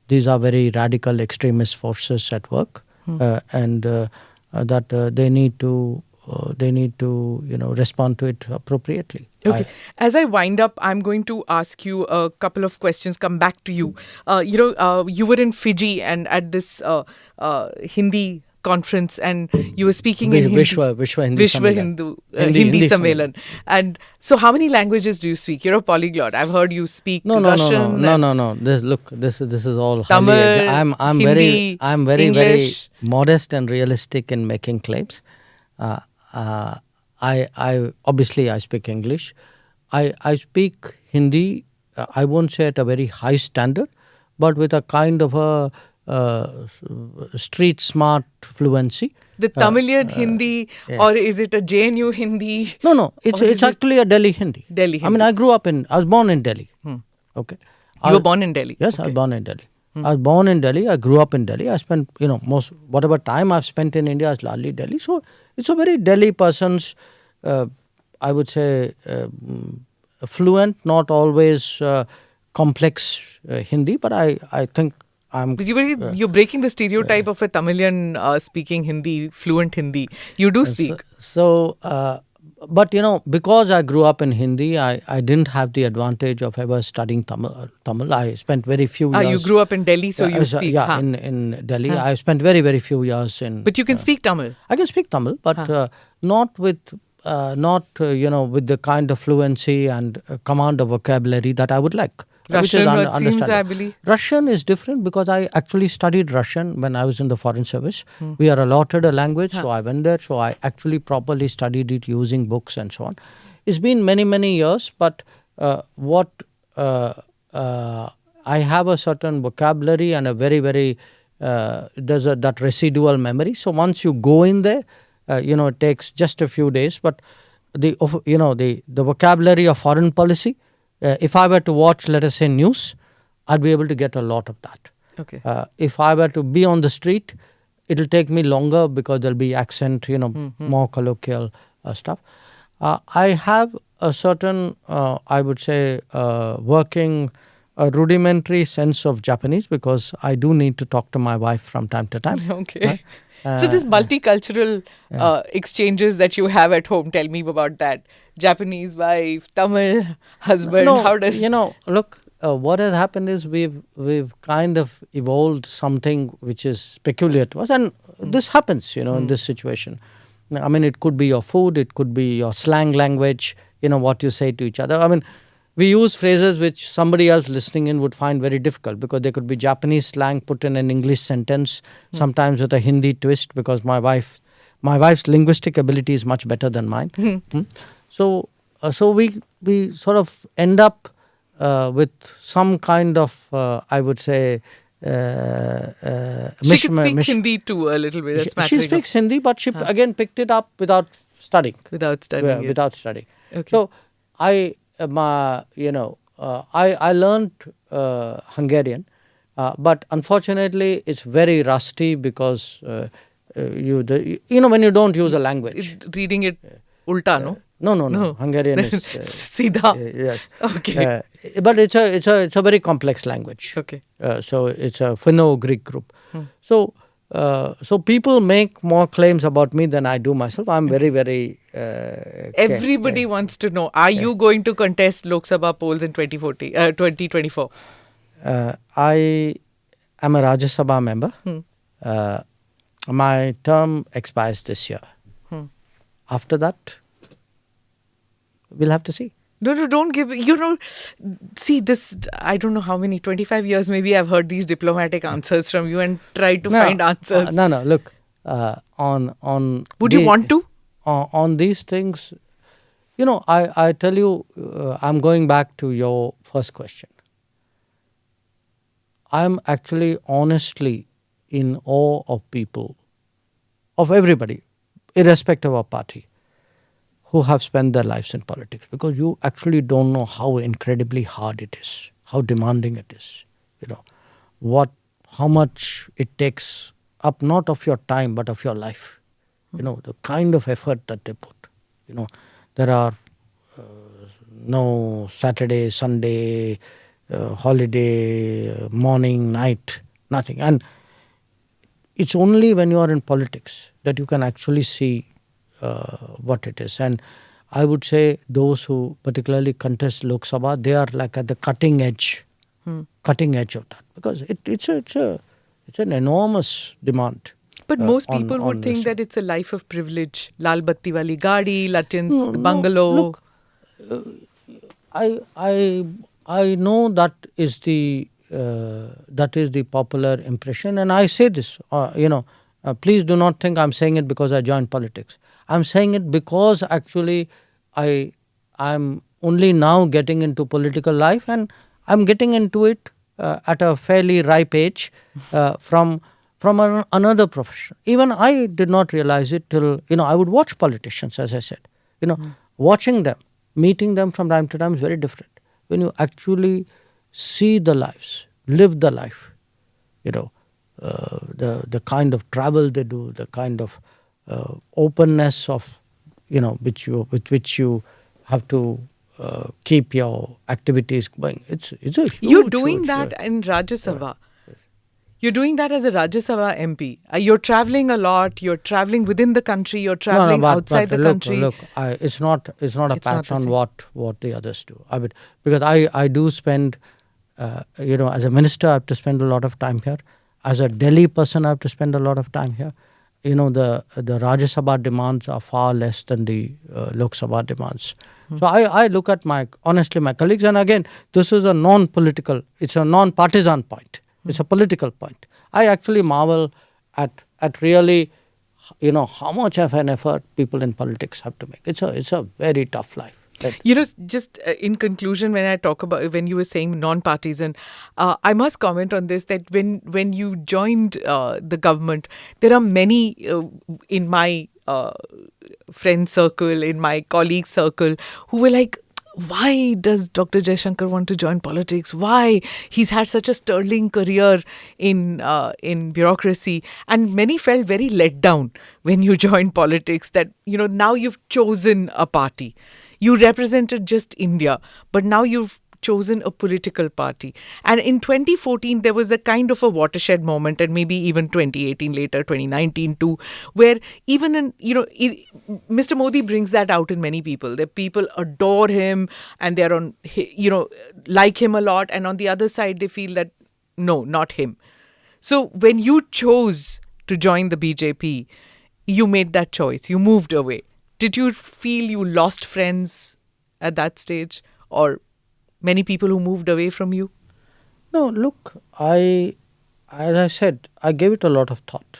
these are very radical extremist forces at work, and that they need to respond to it appropriately. Okay. As I wind up, I'm going to ask you a couple of questions, come back to you. You were in Fiji and at this Hindi conference, and you were speaking in Hindi. Vishwa Hindi Sammelan. And so how many languages do you speak? You're a polyglot. I've heard you speak Russian. No. This is all Tamil, I'm Hindi, very English. modest and realistic in making claims. I obviously speak English. I speak Hindi. I won't say at a very high standard, but with a kind of a street smart fluency. The Tamilian Hindi, or is it a JNU Hindi? No. It's actually a Delhi Hindi. Delhi Hindi. I mean, I was born in Delhi. Okay. You were born in Delhi? Yes, okay. I was born in Delhi. I was born in Delhi. I grew up in Delhi. I spent, whatever time I've spent in India is largely Delhi. So it's a very Delhi person's, I would say, fluent, not always complex Hindi, but I think I'm. But you're breaking the stereotype of a Tamilian speaking Hindi, fluent Hindi. You do speak. But because I grew up in Hindi, I didn't have the advantage of ever studying Tamil. I spent very few years. You grew up in Delhi, so you speak. Yeah, in Delhi. I spent very, very few years in. But you can speak Tamil. I can speak Tamil, but not with with the kind of fluency and command of vocabulary that I would like. Russian, it seems, I believe. Russian is different because I actually studied Russian when I was in the foreign service. We are allotted a language, so I went there. So I actually properly studied it using books and so on. It's been many, many years, but I have a certain vocabulary and a very, very, that residual memory. So once you go in there, it takes just a few days, but the vocabulary of foreign policy, if I were to watch, let us say, news, I'd be able to get a lot of that. Okay. If I were to be on the street, it'll take me longer because there'll be accent, more colloquial stuff. I have a certain, I would say, working rudimentary sense of Japanese because I do need to talk to my wife from time to time. Okay. So this multicultural exchanges that you have at home, tell me about that. Japanese wife, Tamil husband, how does... Look, what has happened is we've kind of evolved something which is peculiar to us, and this happens, in this situation. I mean, it could be your food, it could be your slang language, what you say to each other. I mean, we use phrases which somebody else listening in would find very difficult because there could be Japanese slang put in an English sentence, sometimes with a Hindi twist because my wife's linguistic ability is much better than mine. So we sort of end up with some kind of, I would say, she can speak Hindi too a little bit. She speaks Hindi, but she again picked it up without studying. Without studying. Without studying. Okay. So I learned Hungarian, but unfortunately it's very rusty because when you don't use a language. Reading it ulta, no? No. Hungarian is Sida. Yes. Okay. But it's a very complex language. Okay. So it's a Finno-Greek group. So people make more claims about me than I do myself. I'm very, very... Everybody wants to know, are you going to contest Lok Sabha polls in 2024? I am a Rajya Sabha member. My term expires this year. After that, we'll have to see. No, don't give, see this, I don't know how many, 25 years maybe I've heard these diplomatic answers from you and tried to find answers. No, look, on... Would you want to? On these things, I tell you, I'm going back to your first question. I'm actually honestly in awe of people, of everybody, irrespective of party, who have spent their lives in politics, because you actually don't know how incredibly hard it is, how demanding it is, how much it takes up not of your time but of your life, the kind of effort that they put. There are no Saturday, Sunday, holiday, morning, night, nothing. And it's only when you are in politics that you can actually see what it is. And I would say those who particularly contest Lok Sabha, they are like at the cutting edge of that, because it's an enormous demand. But most people would think that it's a life of privilege. Lal Batti wali gaadi, Latin's bungalow. Look, I know that is the popular impression, and I say this. Please do not think I'm saying it because I joined politics. I'm saying it because actually I'm only now getting into political life, and I'm getting into it at a fairly ripe age from another profession. Even I did not realize it till, I would watch politicians, as I said. Watching them, meeting them from time to time is very different. When you actually see the lives, live the life, the kind of travel they do, the kind of openness of, with which you have to keep your activities going. It's a huge. You're doing huge, that in Rajya Sabha. You're doing that as a Rajya Sabha MP. You're traveling a lot. You're traveling within the country. You're traveling outside the country. Look, it's not a It's not patch the on same. what the others do. I mean, because I do spend, as a minister, I have to spend a lot of time here. As a Delhi person, I have to spend a lot of time here. The Rajya Sabha demands are far less than the Lok Sabha demands. So I look at my colleagues, and again, this is a non-political, it's a non-partisan point. It's a political point. I actually marvel at really, how much of an effort people in politics have to make. It's a very tough life. Just in conclusion, when you were saying non-partisan, I must comment on this, that when you joined the government, there are many in my friend circle, in my colleague circle, who were like, why does Dr. Jaishankar want to join politics? Why? He's had such a sterling career in bureaucracy. And many felt very let down when you joined politics, that, now you've chosen a party. You represented just India, but now you've chosen a political party. And in 2014, there was a kind of a watershed moment, and maybe even 2018 later, 2019 too, where even Mr. Modi brings that out in many people. That people adore him and they're like him a lot. And on the other side, they feel that, no, not him. So when you chose to join the BJP, you made that choice. You moved away. Did you feel you lost friends at that stage, or many people who moved away from you? No, look, as I said, I gave it a lot of thought.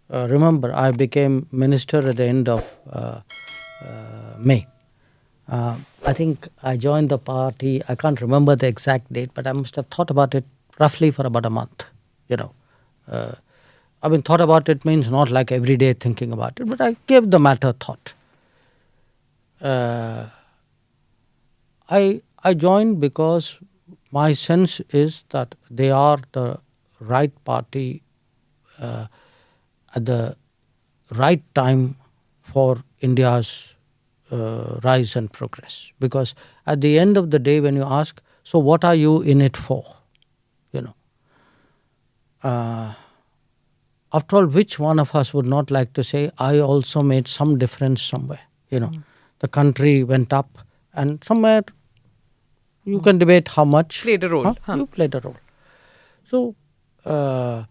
Remember, I became minister at the end of May. I think I joined the party, I can't remember the exact date, but I must have thought about it roughly for about a month, thought about it means not like every day thinking about it, but I gave the matter thought. I joined because my sense is that they are the right party at the right time for India's rise and progress. Because at the end of the day, when you ask, so what are you in it for? After all, which one of us would not like to say, I also made some difference somewhere? The country went up, and somewhere you can debate how much. Played a role. You played a role. So, I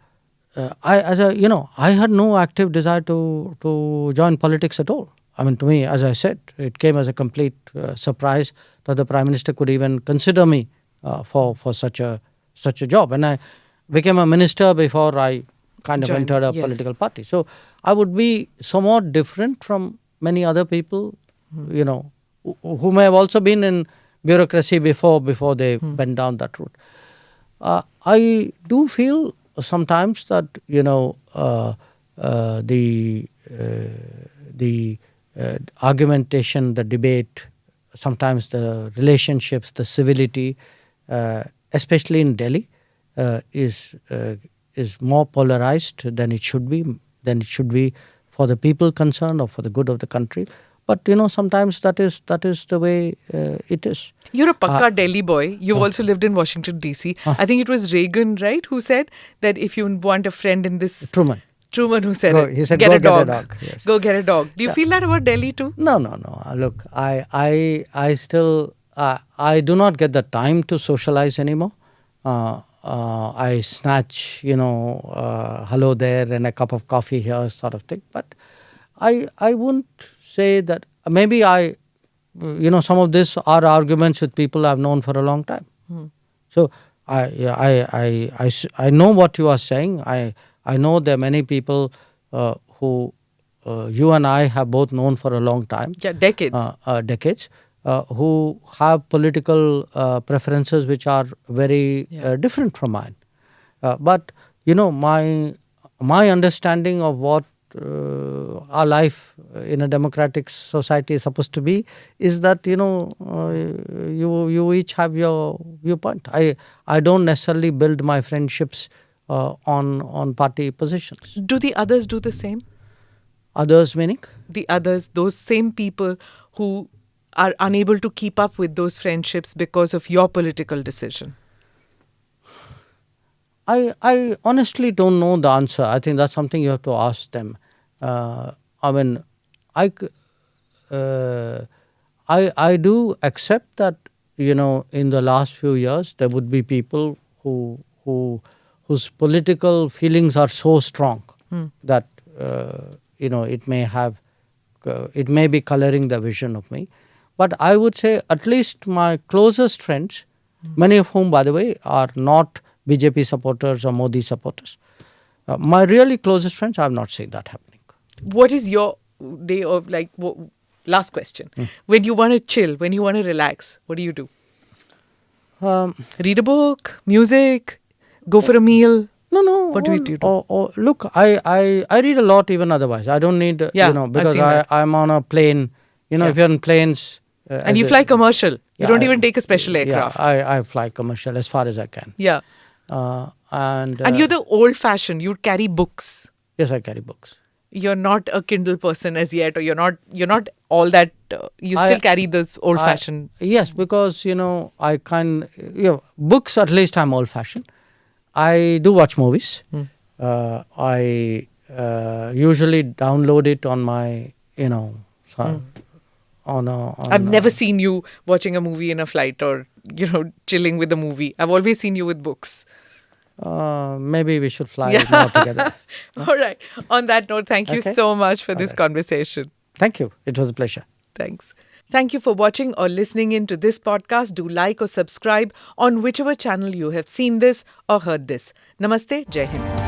had no active desire to join politics at all. To me, as I said, it came as a complete surprise that the Prime Minister could even consider me for such a job. And I became a minister before I kind of entered a political party. So I would be somewhat different from many other people, who may have also been in bureaucracy before they went down that route. I do feel sometimes that the argumentation, the debate, sometimes the relationships, the civility, especially in Delhi, is more polarized than it should be for the people concerned or for the good of the country. But sometimes that is the way it is. You're a pakka Delhi boy. You've also lived in Washington DC. I think it was Reagan, right, who said that if you want a friend in this... Truman who said He said, get go a dog. Get a dog. Yes. Go get a dog. Do you feel that about Delhi too? No. Look, I still I do not get the time to socialize anymore. I snatch, hello there and a cup of coffee here sort of thing. But I wouldn't say that, maybe some of this are arguments with people I've known for a long time. So I know what you are saying. I know there are many people who you and I have both known for a long time. Yeah, decades. Decades. Who have political preferences which are very different from mine. But, my understanding of what our life in a democratic society is supposed to be is that, you each have your viewpoint. I don't necessarily build my friendships on party positions. Do the others do the same? Others meaning? The others, those same people who are unable to keep up with those friendships because of your political decision? I honestly don't know the answer. I think that's something you have to ask them. I mean, I do accept that, in the last few years there would be people whose political feelings are so strong that it may be coloring the vision of me. But I would say at least my closest friends, many of whom, by the way, are not BJP supporters or Modi supporters. My really closest friends, I have not seen that happening. What is your day of last question. When you want to chill, when you want to relax, what do you do? Read a book, music, go for a meal? No. What do you do? Look, I read a lot even otherwise. I don't need, because I'm on a plane. If you're in planes. And you fly commercial. You don't even take a special aircraft. Yeah, I fly commercial as far as I can. Yeah. And you're the old fashioned. You carry books. Yes, I carry books. You're not a Kindle person as yet, or you're not all that. You still carry those old fashioned. Yes, because books, at least I'm old fashioned. I do watch movies. I usually download it on my I've never seen you watching a movie in a flight or chilling with a movie. I've always seen you with books. Maybe we should fly more together. All right. On that note, thank you so much for this conversation. Thank you. It was a pleasure. Thanks. Thank you for watching or listening in to this podcast. Do like or subscribe on whichever channel you have seen this or heard this. Namaste. Jai Hind.